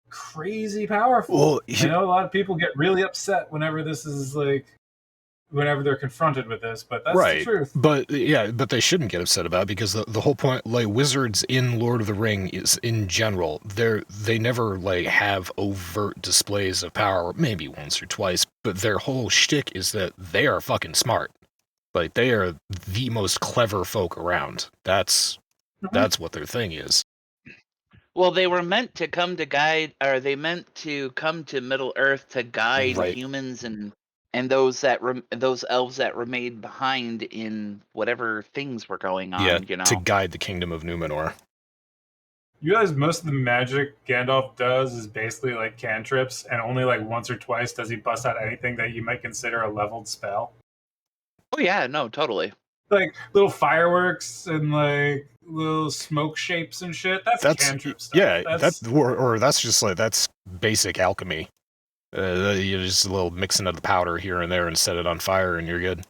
crazy powerful. Well, I know a lot of people get really upset whenever this is like whenever they're confronted with this, but that's the truth. But yeah, but they shouldn't get upset about it, because the whole point, like, wizards in Lord of the Ring is, in general, they never like have overt displays of power, maybe once or twice, but their whole shtick is that they are fucking smart. Like, they are the most clever folk around. That's what their thing is. Well, they were meant to come to guide, or they meant to come to Middle Earth to guide Right. humans and those elves that remained behind in whatever things were going on. Yeah, you know, to guide the kingdom of Numenor. You realize most of the magic Gandalf does is basically like cantrips, and only like once or twice does he bust out anything that you might consider a leveled spell. Oh yeah, no, totally. Like little fireworks and like little smoke shapes and shit. That's cantrip stuff. Yeah, that's that's just like, that's basic alchemy. You just a little mixing of the powder here and there and set it on fire and you're good.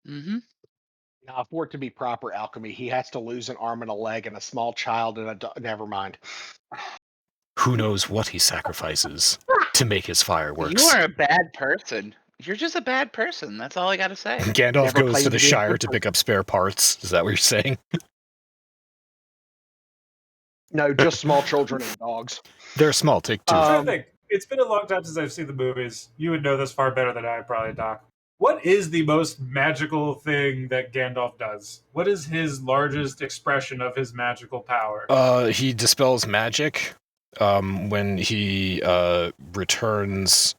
Mm-hmm. now for it to be proper alchemy, he has to lose an arm and a leg and a small child and never mind. Who knows what he sacrifices to make his fireworks? You are a bad person. You're just a bad person. That's all I gotta say. Gandalf Never goes to played the the game Shire for to pick up spare parts. Is that what you're saying? No, just small children and dogs. They're small. Take two. I think it's been a long time since I've seen the movies. You would know this far better than I probably, Doc. What is the most magical thing that Gandalf does? What is his largest expression of his magical power? He dispels magic when he returns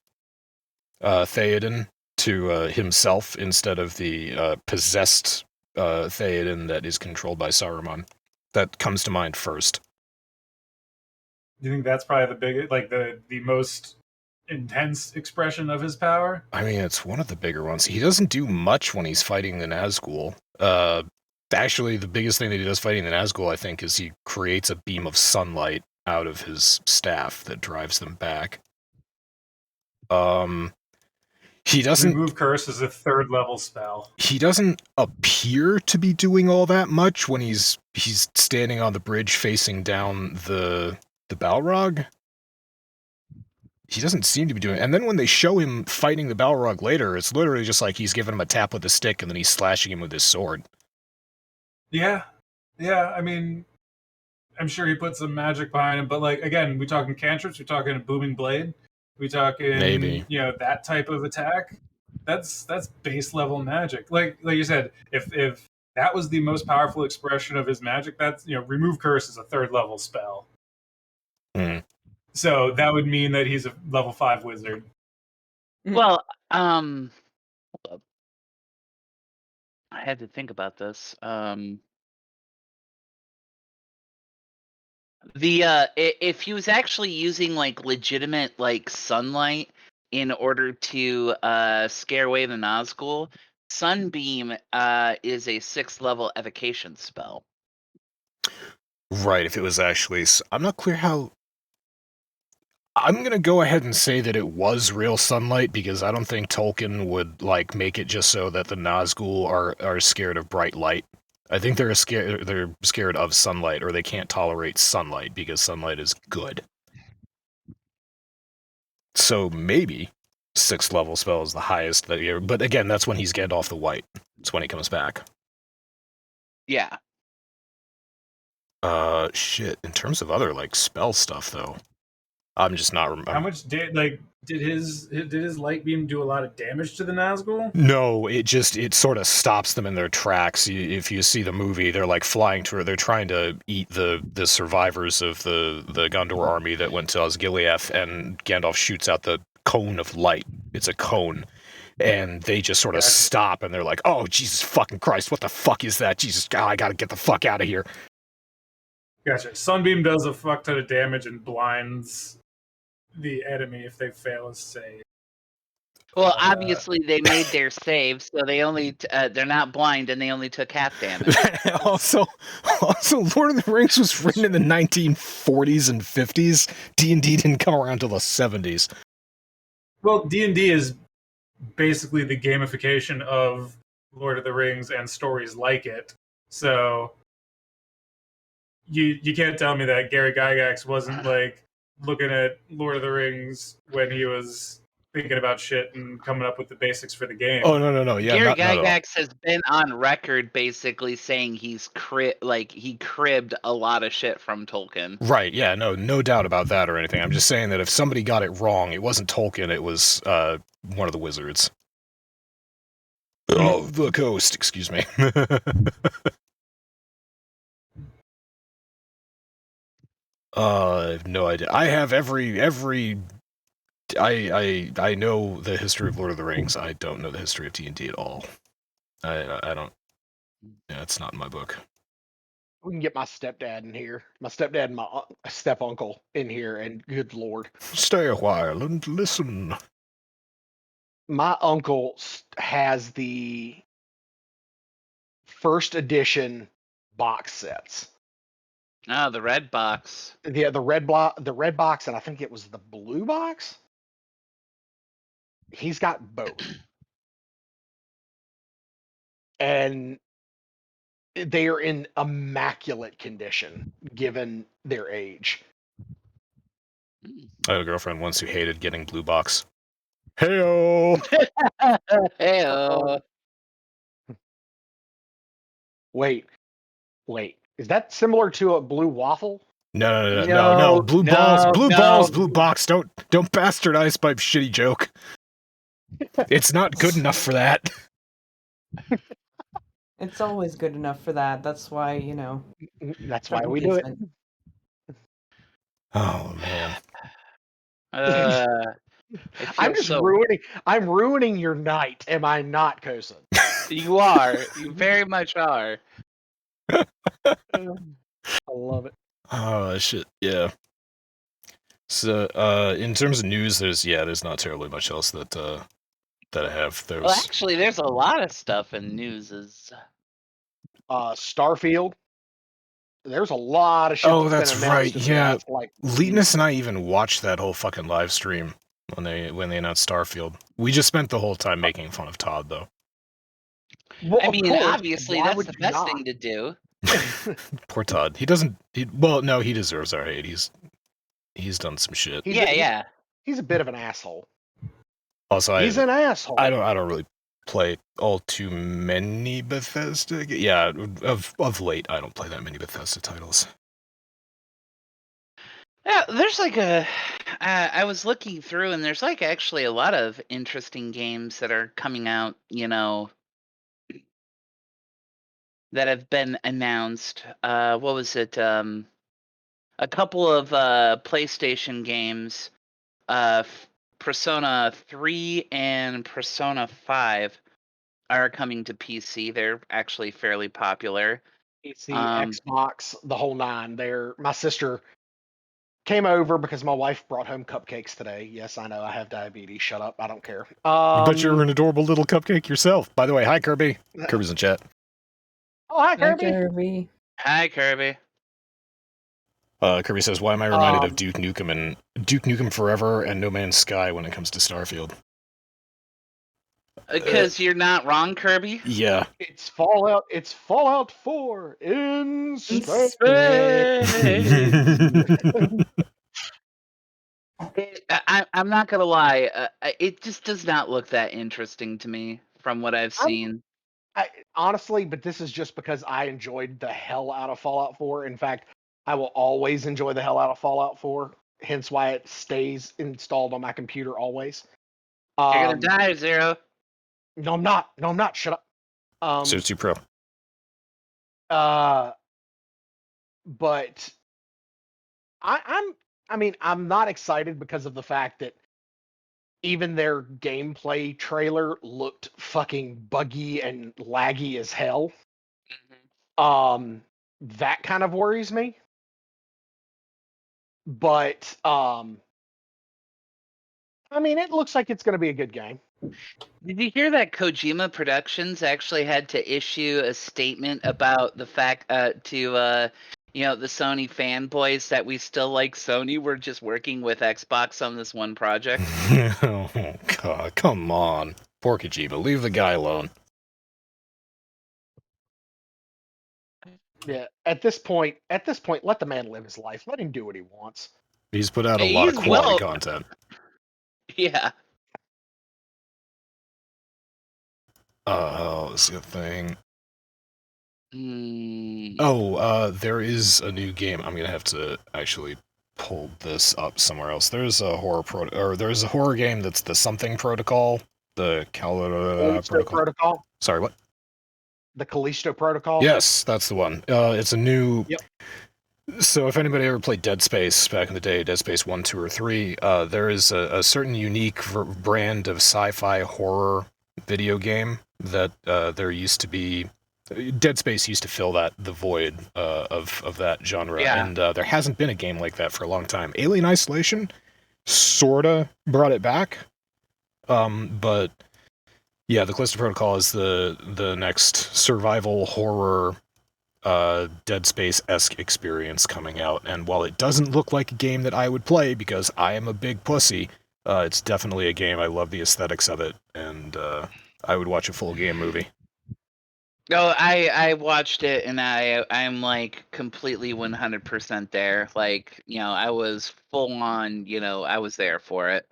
Theoden to himself instead of the possessed Theoden that is controlled by Saruman. That comes to mind first. Do you think that's probably the big, like the most intense expression of his power? I mean, it's one of the bigger ones. He doesn't do much when he's fighting the Nazgul. Actually, the biggest thing that he does fighting the Nazgul, I think, is he creates a beam of sunlight out of his staff that drives them back. He doesn't... Remove Curse is a 3rd level spell. He doesn't appear to be doing all that much when he's standing on the bridge facing down the Balrog. He doesn't seem to be doing... And then when they show him fighting the Balrog later, it's literally just like he's giving him a tap with a stick and then he's slashing him with his sword. Yeah. I mean, I'm sure he put some magic behind him, but like again, we talking cantrips, we talking a booming blade, we talking Maybe, that type of attack. That's base level magic. Like you said, if that was the most powerful expression of his magic, that's remove curse is a 3rd level spell. So that would mean that he's a level 5 wizard. Well, hold up. I had to think about this. If he was actually using like legitimate like sunlight in order to scare away the Nazgul, Sunbeam is a 6th level evocation spell. Right, if it was actually... I'm not clear how... I'm gonna go ahead and say that it was real sunlight, because I don't think Tolkien would, like, make it just so that the Nazgul are scared of bright light. I think they're scared of sunlight, or they can't tolerate sunlight, because sunlight is good. So maybe 6th level spell is the highest that you... But again, that's when he's Gandalf the White. It's when he comes back. Yeah. Shit. In terms of other, like, spell stuff, though, I'm just not... How much did his light beam do a lot of damage to the Nazgul? No, it sort of stops them in their tracks. If you see the movie, they're like flying to... They're trying to eat the survivors of the Gondor army that went to Osgiliath, and Gandalf shoots out the cone of light. It's a cone. And they just sort of stop, and they're like, oh, Jesus fucking Christ, what the fuck is that? Jesus, God, I gotta get the fuck out of here. Gotcha. Sunbeam does a fuck ton of damage and blinds the enemy if they fail a save. Well, obviously they made their save, so they only they're not blind and they only took half damage. also, Lord of the Rings was written in the 1940s and 50s. D&D didn't come around till the 70s. Well, D&D is basically the gamification of Lord of the Rings and stories like it. So you can't tell me that Gary Gygax wasn't like looking at Lord of the Rings when he was thinking about shit and coming up with the basics for the game. Oh, no. Yeah, Gary Gygax has been on record basically saying he cribbed a lot of shit from Tolkien. Right, yeah, no doubt about that or anything. I'm just saying that if somebody got it wrong, it wasn't Tolkien, it was one of the wizards. Oh, the coast, excuse me. I have no idea. I have I know the history of Lord of the Rings. I don't know the history of D&D at all. I don't... Yeah, it's not in my book. We can get my stepdad in here. My stepdad and my step-uncle in here, and good lord. Stay a while and listen. My uncle has the first edition box sets. Oh, the red box. Yeah, the red box, and I think it was the blue box. He's got both. And they are in immaculate condition, given their age. I had a girlfriend once who hated getting blue box. Heyo! Heyo. Wait. Is that similar to a blue waffle? No. Blue balls, blue box. Don't bastardize my shitty joke. It's not good enough for that. It's always good enough for that. That's why, That's why we do it. Oh man. I'm ruining your night, am I not, Kosen? You are. You very much are. I love it. Oh shit, yeah. So, in terms of news, there's not terribly much else that I have. Well, actually, there's a lot of stuff in news. Starfield. There's a lot of shit Oh, that's that's been announced right, in the yeah. last, like, Leetness and I even watched that whole fucking live stream when they announced Starfield. We just spent the whole time making fun of Todd, though. Well, I of mean, course, obviously, why that's would the you best not? thing to do. Poor Todd. He doesn't. Well, no, he deserves our hate. He's done some shit. Yeah. He's a bit of an asshole. Also, He's an asshole. I don't really play all too many Bethesda. Yeah, of late, I don't play that many Bethesda titles. Yeah, there's like I was looking through, and there's like actually a lot of interesting games that are coming out, that have been announced. What was it? A couple of PlayStation games, Persona 3 and Persona 5 are coming to PC. They're actually fairly popular. PC, Xbox, the whole nine. My sister came over because my wife brought home cupcakes today. Yes, I know I have diabetes. Shut up. I don't care. But you're an adorable little cupcake yourself. By the way, hi Kirby. Kirby's in chat. Oh, hi, Kirby. Hi, Kirby. Hi, Kirby. Kirby says, "Why am I reminded of Duke Nukem Forever and No Man's Sky when it comes to Starfield?" Because you're not wrong, Kirby. Yeah. It's Fallout. It's Fallout 4 in space. I'm not gonna lie. It just does not look that interesting to me from what I've seen. Honestly, but this is just because I enjoyed the hell out of Fallout 4. In fact, I will always enjoy the hell out of Fallout 4. Hence why it stays installed on my computer always. You're gonna die, Zero. No, I'm not. No, I'm not. Shut up. C0C Pro. But I'm not excited because of the fact that even their gameplay trailer looked fucking buggy and laggy as hell. Mm-hmm. That kind of worries me. But it looks like it's going to be a good game. Did you hear that Kojima Productions actually had to issue a statement about the fact to the Sony fanboys that we still like Sony? We're just working with Xbox on this one project. Oh god, come on. Poor Kojima, leave the guy alone. Yeah, at this point, let the man live his life. Let him do what he wants. He's put out a lot of quality content. Yeah. Let's see a thing. Mm. Oh, there is a new game. I'm gonna have to actually pull this up somewhere else. There's a horror game that's the something protocol. The Callisto Protocol. Sorry, what? The Callisto Protocol? Yes, that's the one. It's a new... Yep. So if anybody ever played Dead Space back in the day, Dead Space 1, 2, or 3, there is a certain unique brand of sci-fi horror video game that there used to be... Dead Space used to fill the void of that genre, Yeah. and there hasn't been a game like that for a long time. Alien Isolation sorta brought it back, but... Yeah, the Callisto Protocol is the next survival horror Dead Space-esque experience coming out, and while it doesn't look like a game that I would play because I am a big pussy, it's definitely a game. I love the aesthetics of it, and I would watch a full game movie. No, I watched it, and I'm like completely 100% there. Like, I was full on, I was there for it.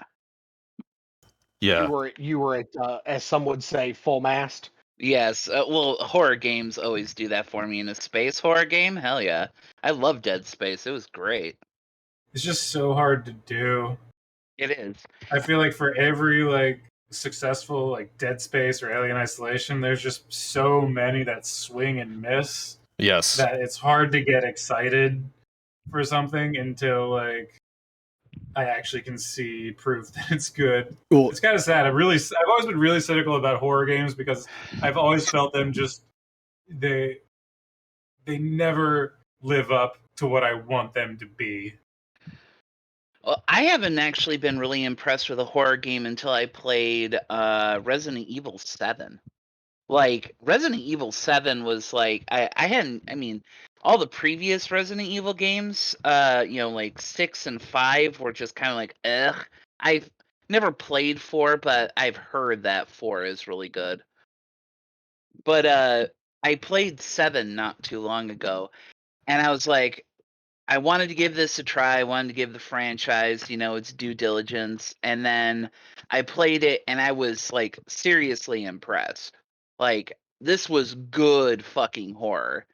Yeah. You were at, as some would say, full mast. Yes. Well, horror games always do that for me. In a space horror game, hell yeah. I love Dead Space. It was great. It's just so hard to do. It is. I feel like for every successful Dead Space or Alien Isolation, there's just so many that swing and miss. Yes. That it's hard to get excited for something until I actually can see proof that it's good. Well, It's kind of sad. I've always been really cynical about horror games because I've always felt them just they never live up to what I want them to be. Well, I haven't actually been really impressed with a horror game until I played Resident Evil 7. Like, Resident Evil 7 was like, I mean, all the previous Resident Evil games, like 6 and 5 were just kind of like, ugh. I've never played 4, but I've heard that 4 is really good. But I played 7 not too long ago, and I was like, I wanted to give this a try. I wanted to give the franchise, its due diligence. And then I played it and I was like seriously impressed. Like, this was good fucking horror.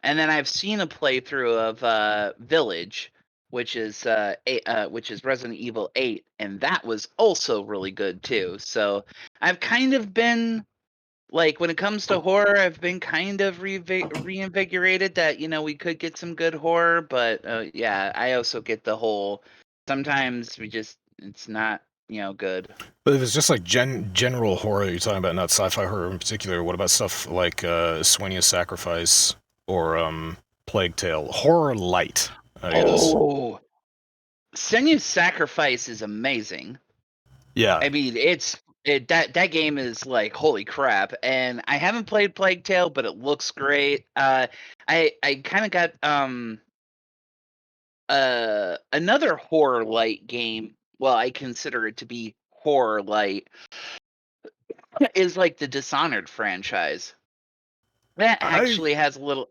And then I've seen a playthrough of Village, which is Resident Evil 8, and that was also really good too. So I've kind of been like, when it comes to horror, I've been kind of reinvigorated that we could get some good horror, but yeah, I also get the whole sometimes it's not good. but if it's just like general horror you're talking about, not sci-fi horror in particular, what about stuff like Sweeney's Sacrifice or Plague Tale? Horror light, I guess. Oh, Senua's Sacrifice is amazing. Yeah. I mean, that game is like, holy crap. And I haven't played Plague Tale, but it looks great. I kind of got another horror light game. Well, I consider it to be horror light. Is like the Dishonored franchise. That actually has a little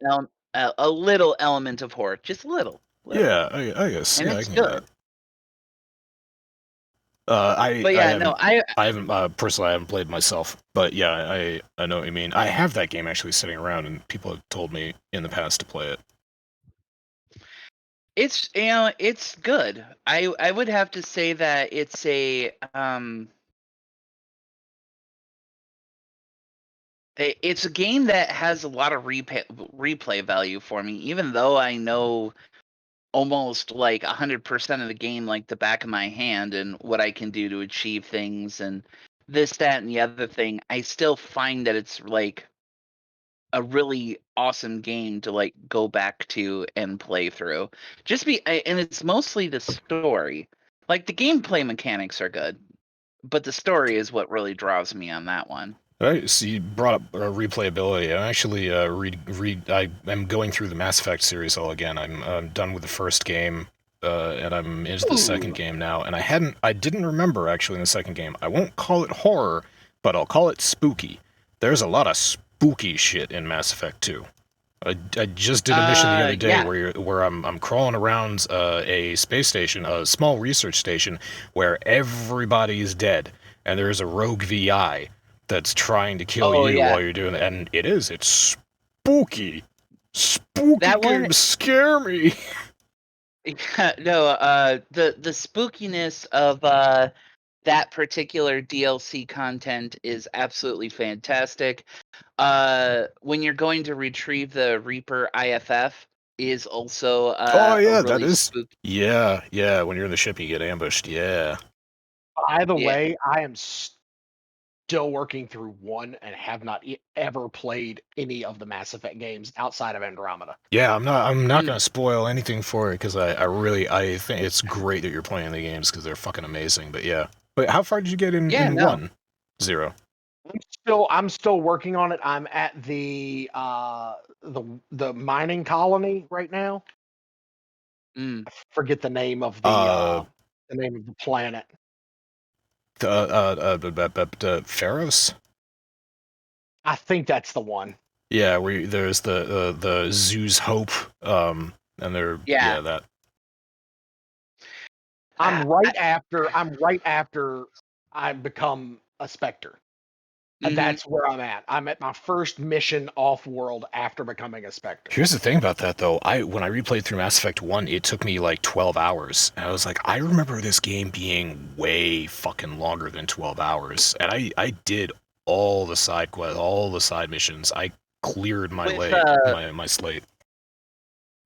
element of horror, just a little. Yeah, I guess. And yeah, it's I can get good. that. I haven't personally, I haven't played myself, but yeah, I know what you mean. I have that game actually sitting around, and people have told me in the past to play it. It's good. I would have to say that it's it's a game that has a lot of replay value for me, even though I know almost like 100% of the game like the back of my hand and what I can do to achieve things and this, that, and the other thing. I still find that it's like a really awesome game to like go back to and play through. And it's mostly the story. Like, the gameplay mechanics are good, but the story is what really draws me on that one. All right, so you brought up replayability. I'm actually I'm going through the Mass Effect series all again. I'm done with the first game, and I'm into the second game now. And I didn't remember actually in the second game. I won't call it horror, but I'll call it spooky. There's a lot of spooky shit in Mass Effect 2. I just did a mission the other day yeah. where I'm crawling around a space station, a small research station, where everybody is dead, and there is a rogue VI that's trying to kill you while you're doing it, and it's spooky. Spooky that games one scare me. Yeah, no, the spookiness of that particular DLC content is absolutely fantastic. When you're going to retrieve the Reaper IFF is also Oh yeah, a really that is. spooky. Yeah. When you're in the ship, you get ambushed. Yeah. By the way, I am still working through 1 and have not ever played any of the Mass Effect games outside of Andromeda. Yeah, I'm not gonna spoil anything for it because I think it's great that you're playing the games because they're fucking amazing. But yeah, but how far did you get in 1? 0. I'm still working on it. I'm at the mining colony right now. I forget the name of the planet. The Pharos? I think that's the one. Yeah, where there's the Zoo's Hope, and they're that. I'm right after I become a Spectre. And that's where I'm at. I'm at my first mission off-world after becoming a Spectre. Here's the thing about that, though. When I replayed through Mass Effect 1, it took me like 12 hours. And I was like, I remember this game being way fucking longer than 12 hours. And I did all the side quests, all the side missions. I cleared my my slate.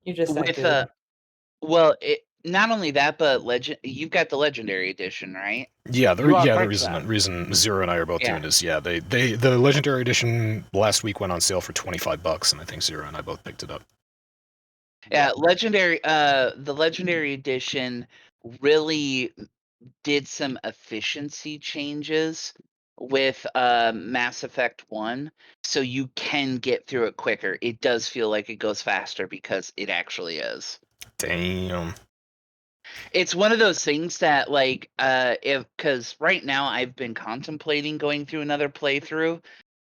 You just said well, not only that, but you've got the Legendary Edition, right? Yeah, the You are yeah the correct, Zach. reason Zero and I are both Yeah. doing is the Legendary Edition last week went on sale for $25, and I think Zero and I both picked it up. Yeah, the Legendary Edition really did some efficiency changes with Mass Effect 1, so you can get through it quicker. It does feel like it goes faster because it actually is. Damn. It's one of those things that like because right now I've been contemplating going through another playthrough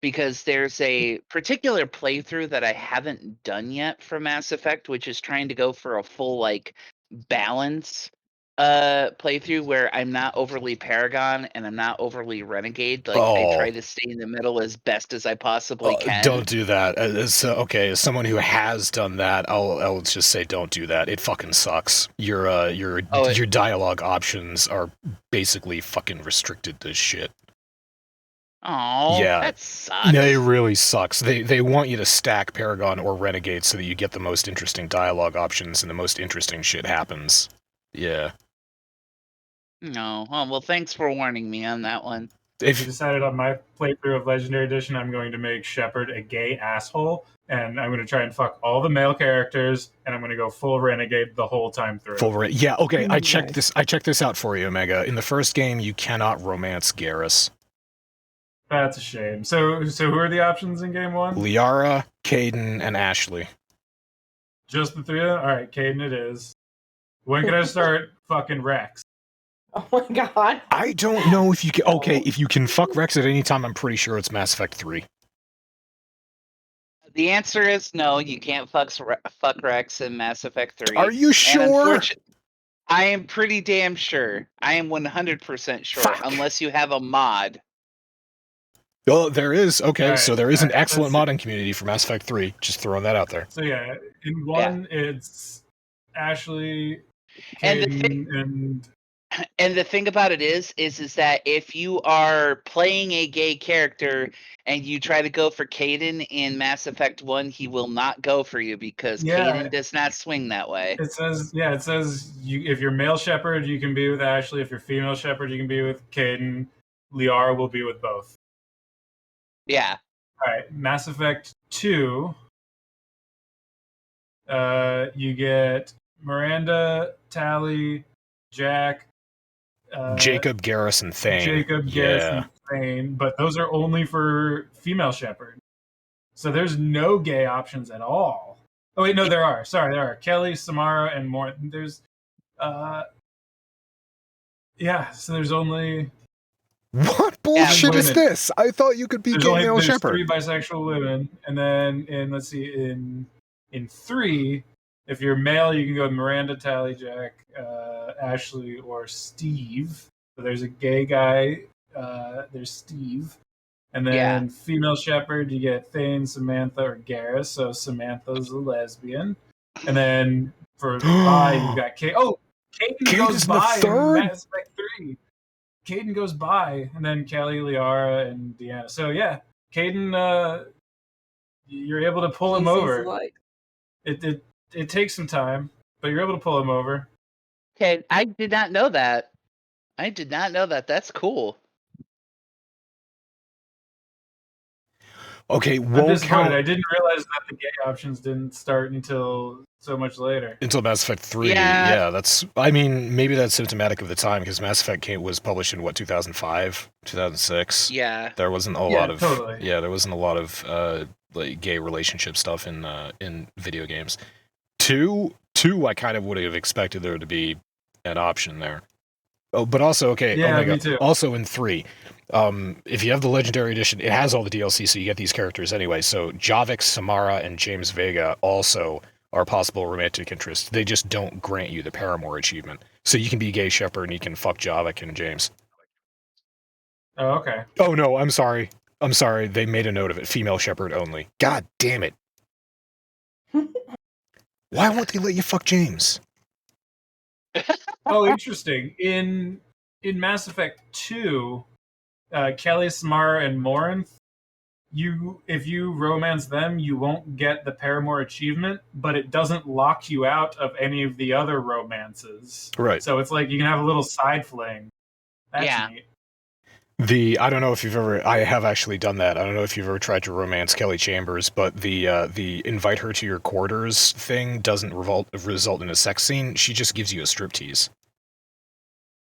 because there's a particular playthrough that I haven't done yet for Mass Effect, which is trying to go for a full like balance playthrough where I'm not overly Paragon and I'm not overly Renegade. Like I try to stay in the middle as best as I possibly can. Don't do that. As someone who has done that, I'll just say don't do that. It fucking sucks. Your dialogue options are basically fucking restricted to shit. Oh, Yeah. that sucks. No, it really sucks. They want you to stack Paragon or Renegade so that you get the most interesting dialogue options and the most interesting shit happens. Yeah. No. Oh, well, thanks for warning me on that one. I decided on my playthrough of Legendary Edition, I'm going to make Shepard a gay asshole, and I'm going to try and fuck all the male characters, and I'm going to go full Renegade the whole time through. Yeah, okay, I checked Nice. this. I checked this out for you, Omega. In the first game, you cannot romance Garrus. That's a shame. So who are the options in game one? Liara, Caden, and Ashley. Just the three of them? All right, Caden it is. When can I start fucking Rex? Oh my god. I don't know if you can. Okay, if you can fuck Rex at any time, I'm pretty sure it's Mass Effect 3. The answer is no. You can't fuck Rex in Mass Effect 3. Are you sure? I am pretty damn sure. I am 100% sure, Fuck. unless you have a mod. Oh, there is. Okay, Right, so there is an right, excellent let's modding community for Mass Effect 3. Just throwing that out there. So yeah, in one it's Ashley, And the Caden, And the thing about it is that if you are playing a gay character and you try to go for Caden in Mass Effect 1, he will not go for you because Caden does not swing that way. It says if you're male Shepard, you can be with Ashley. If you're female Shepard, you can be with Caden. Liara will be with both. Yeah. All right, Mass Effect 2. You get Miranda, Tally, Jack, Jacob, Garrus, and Thane. Jacob, Garrus, and Thane, but those are only for female Shepard. So there's no gay options at all. Oh wait, no, there are. Sorry, there are. Kelly, Samara, and more. There's, so there's only. What bullshit is this? I thought you could be gay male there's Shepard. 3 bisexual women, and then in 3, if you're male, you can go with Miranda, Tally, Jack, Ashley, or Steve. So there's a gay guy. There's Steve. And then female Shepard, you get Thane, Samantha, or Garrus. So Samantha's a lesbian. And then for bi, you got Kate. Oh, Caden goes bi in Mass Effect 3. Caden goes by, and then Kelly, Liara, and Deanna. So yeah, Caden, you're able to pull him over. It takes some time, but you're able to pull him over. Okay, I did not know that. That's cool. Okay, I'm disappointed. I didn't realize that the gay options didn't start until so much later. Until Mass Effect 3. Yeah. That's. I mean, maybe that's symptomatic of the time because Mass Effect was published in 2005, 2006. Yeah. There wasn't a lot of. Totally. Yeah, there wasn't a lot of like gay relationship stuff in video games. Two, I kind of would have expected there to be an option there. Oh, but also, okay, yeah, Omega, me too. Also in 3, if you have the Legendary Edition, it has all the DLC, so you get these characters anyway. So Javik, Samara, and James Vega also are possible romantic interests. They just don't grant you the Paramour achievement. So you can be gay Shepard and you can fuck Javik and James. Oh, okay. Oh no, I'm sorry. They made a note of it. Female Shepard only. God damn it. Why won't they let you fuck James? Oh, interesting. In Mass Effect 2, Kelly, Samara, and Morinth, if you romance them, you won't get the Paramore achievement, but it doesn't lock you out of any of the other romances. Right. So it's like you can have a little side fling. That's Yeah. neat. I don't know if you've ever. I have actually done that. I don't know if you've ever tried to romance Kelly Chambers, but the invite her to your quarters thing doesn't result in a sex scene. She just gives you a striptease.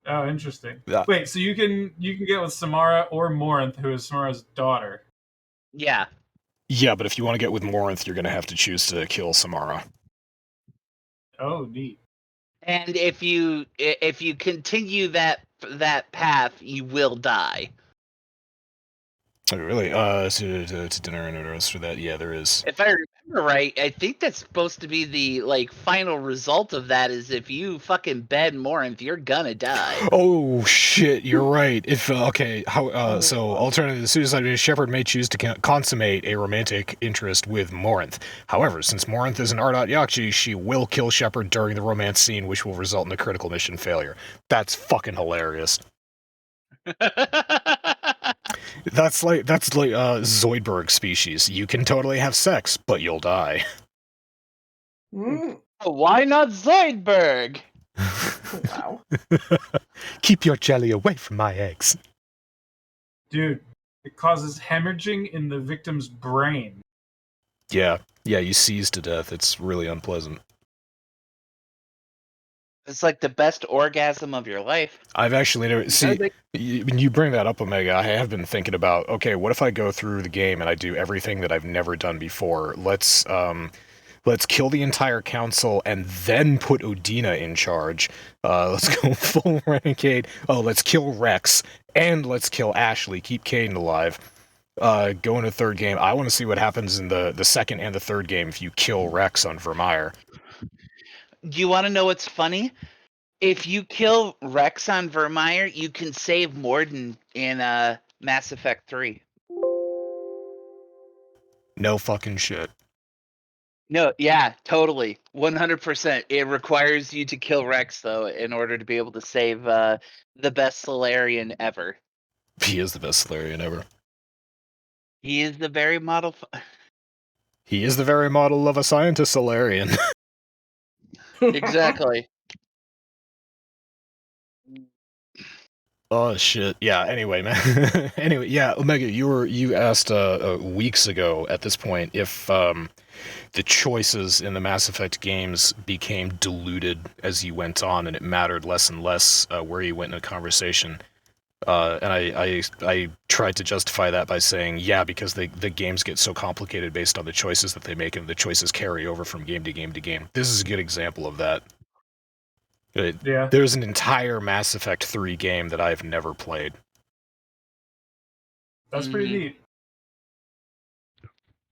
Oh, interesting. Yeah. Wait, so you can get with Samara or Morinth, who is Samara's daughter. Yeah. Yeah, but if you want to get with Morinth, you're going to have to choose to kill Samara. Oh, neat. And if you continue that path, you will die. Oh, really? To dinner and orders for that? Yeah, there is. If I remember right, I think that's supposed to be the final result of that is if you fucking bed Morinth, you're gonna die. Oh shit, you're right. If okay, so alternative, the suicide Shepard may choose to consummate a romantic interest with Morinth. However, since Morinth is an Ardot Yakji, she will kill Shepard during the romance scene, which will result in a critical mission failure. That's fucking hilarious. That's like Zoidberg species. You can totally have sex, but you'll die. Why not Zoidberg? Wow. Keep your jelly away from my eggs. Dude, it causes hemorrhaging in the victim's brain. Yeah, you seize to death. It's really unpleasant. It's like the best orgasm of your life. I've actually never when you bring that up, Omega. I have been thinking about, okay, what if I go through the game and I do everything that I've never done before? Let's kill the entire council and then put Udina in charge. Let's go full renegade. Oh, let's kill Rex and let's kill Ashley. Keep Caden alive. Go into third game. I want to see what happens in the second and the third game if you kill Rex on Vermeer. Do you want to know what's funny? If you kill Rex on Vermeer, you can save Morden in Mass Effect 3. No fucking shit. No, yeah, totally. 100%. It requires you to kill Rex, though, in order to be able to save the best Solarian ever. He is the best Solarian ever. He is the very model... He is the very model of a scientist Solarian. Exactly. Oh shit. Yeah, anyway, man. Anyway, yeah, Omega, you asked weeks ago at this point if the choices in the Mass Effect games became diluted as you went on and it mattered less and less where you went in a conversation. And I tried to justify that by saying, yeah, because the games get so complicated based on the choices that they make, and the choices carry over from game to game to game. This is a good example of that. Yeah. There's an entire Mass Effect 3 game that I've never played. That's pretty neat.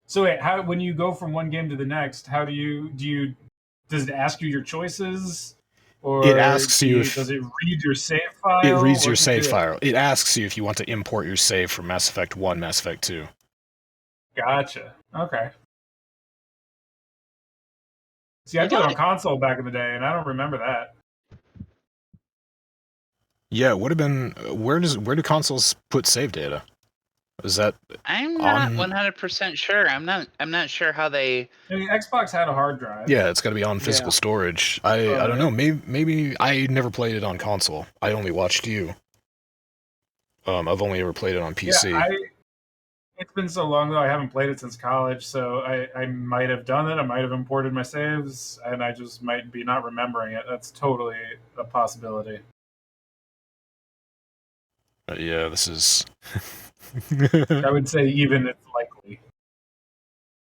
So wait, when you go from one game to the next, how does it ask you your choices? Or it asks you if... Does it read your save file? It reads your save file. It asks you if you want to import your save from Mass Effect 1, Mass Effect 2. Gotcha. Okay. See, I played on console back in the day, and I don't remember that. Yeah, it would have been... Where do consoles put save data? Is that... I'm not 100% sure. I'm not sure how they... I mean, Xbox had a hard drive. Yeah, it's got to be on physical storage. I don't know. Maybe I never played it on console. I only watched you. I've only ever played it on PC. Yeah, it's been so long though. I haven't played it since college, so I might have done it. I might have imported my saves, and I just might be not remembering it. That's totally a possibility. Yeah, this is... I would say even it's likely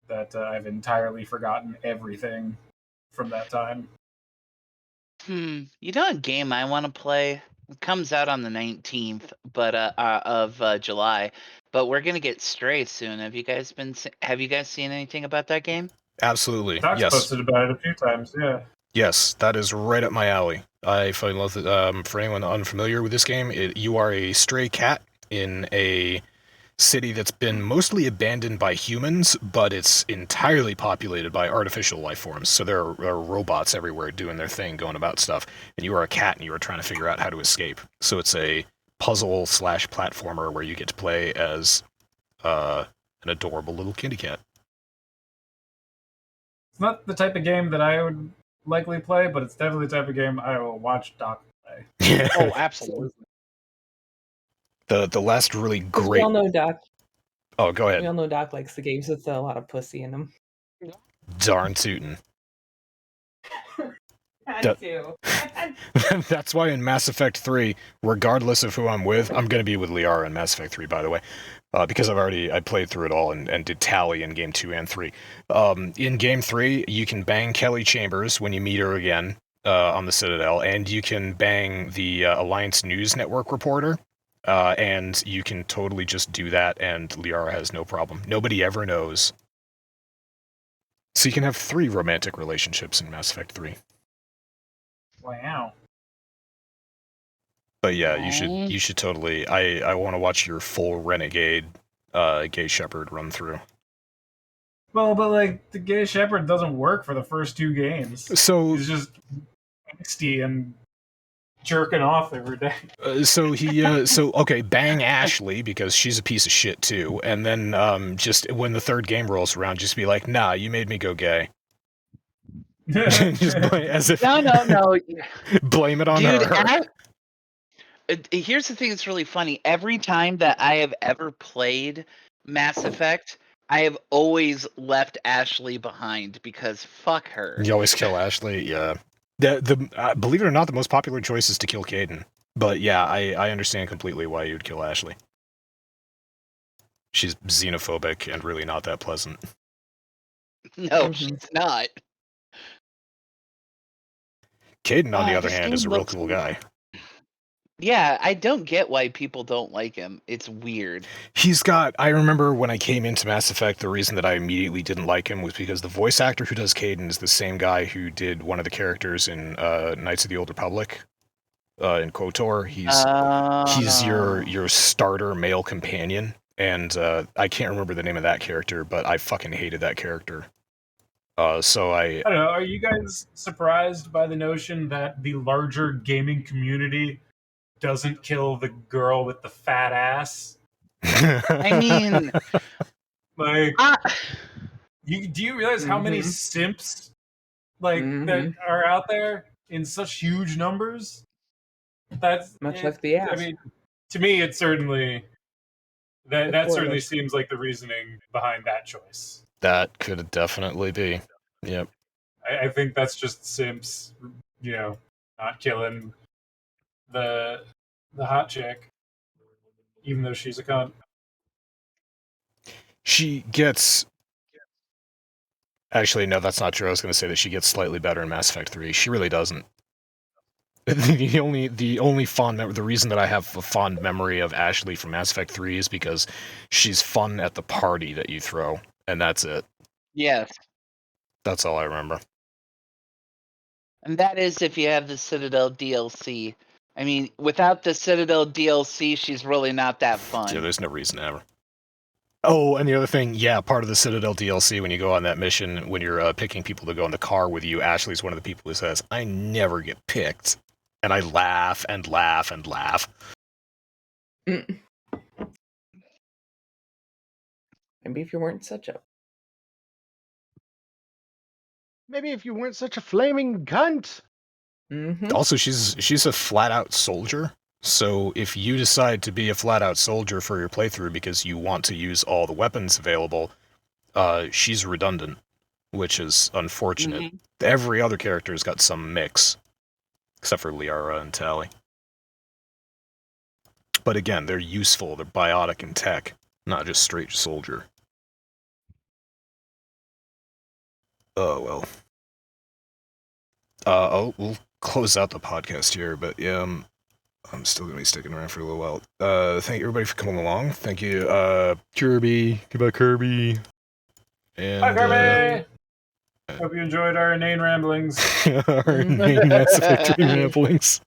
that I've entirely forgotten everything from that time. You know a game I want to play? It comes out on the 19th, of July, but we're gonna get Stray soon. Have you guys seen anything about that game? Absolutely. Doc's yes. posted about it a few times. Yeah. Yes, that is right up my alley. I fucking love it. For anyone unfamiliar with this game, you are a stray cat in a city that's been mostly abandoned by humans, but it's entirely populated by artificial life forms. So there are robots everywhere doing their thing, going about stuff. And you are a cat and you are trying to figure out how to escape. So it's a puzzle/platformer where you get to play as an adorable little kitty cat. It's not the type of game that I would likely play, but it's definitely the type of game I will watch Doc play. Oh, absolutely. The last really 'Cause we great. all know Doc. Oh, go We ahead. all know Doc likes the games with a lot of pussy in them. Darn tootin'. Had That- to. That's why in Mass Effect 3, regardless of who I'm with, I'm going to be with Liara in Mass Effect 3, by the way, because I played through it all and did tally in Game 2 and 3. In Game 3, you can bang Kelly Chambers when you meet her again on the Citadel, and you can bang the Alliance News Network reporter, and you can totally just do that, and Liara has no problem. Nobody ever knows. So you can have 3 romantic relationships in Mass Effect 3. Wow. But yeah, you should totally. I want to watch your full Renegade, Gay Shepherd run through. Well, but like the Gay Shepherd doesn't work for the first 2 games. So He's just angsty and jerking off every day. okay, bang Ashley because she's a piece of shit too, and then just when the 3rd game rolls around, just be like, nah, you made me go gay. Just as if No. blame it on Dude, her. Here's the thing that's really funny. Every time that I have ever played Mass Effect, I have always left Ashley behind because fuck her. You always kill Ashley, yeah. Believe it or not, the most popular choice is to kill Caden. But yeah, I understand completely why you would kill Ashley. She's xenophobic and really not that pleasant. No, she's not. Caden, on the other This hand, game is a real looks cool guy. Yeah, I don't get why people don't like him. It's weird. I remember when I came into Mass Effect, the reason that I immediately didn't like him was because the voice actor who does Caden is the same guy who did one of the characters in Knights of the Old Republic, in KOTOR. He's your starter male companion, and I can't remember the name of that character, but I fucking hated that character. So I don't know. Are you guys surprised by the notion that the larger gaming community doesn't kill the girl with the fat ass? I mean, Like, do you realize how many simps that are out there in such huge numbers? That's Much like the ass. I mean, to me, it certainly that Of certainly course. seems like the reasoning behind that choice. that could definitely be. Yep. I think that's just simps, not killing the hot chick, even though she's a cunt. She gets. Actually, no, that's not true. I was going to say that she gets slightly better in Mass Effect 3. She really doesn't. The only the reason that I have a fond memory of Ashley from Mass Effect 3 is because she's fun at the party that you throw, and that's it. yes. That's all I remember. And that is if you have the Citadel DLC. I mean, without the Citadel DLC, she's really not that fun. Yeah, there's no reason ever. Oh, and the other thing, yeah, part of the Citadel DLC, when you go on that mission, when you're picking people to go in the car with you, Ashley's one of the people who says, I never get picked. And I laugh and laugh and laugh. Maybe if you weren't such a... Maybe if you weren't such a flaming cunt. Also, she's a flat-out soldier. So if you decide to be a flat-out soldier for your playthrough because you want to use all the weapons available, she's redundant, which is unfortunate. Every other character's got some mix, except for Liara and Tali. But again, they're useful, they're biotic in tech, not just straight soldier. Oh, well. We'll close out the podcast here, but yeah, I'm still going to be sticking around for a little while. Thank everybody for coming along. Thank you, Kirby. Goodbye, Kirby. And, Bye, Kirby! Hope you enjoyed our inane ramblings. our inane Mass Effect 3 ramblings.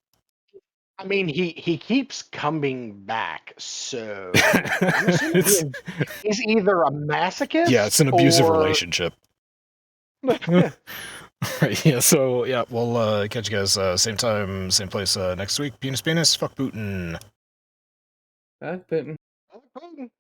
I mean, he keeps coming back, so It's- he's either a masochist. yeah, it's an abusive or... relationship. Right, yeah, so, yeah, we'll catch you guys same time, same place next week. Penis, fuck Putin. Fuck Putin. Putin.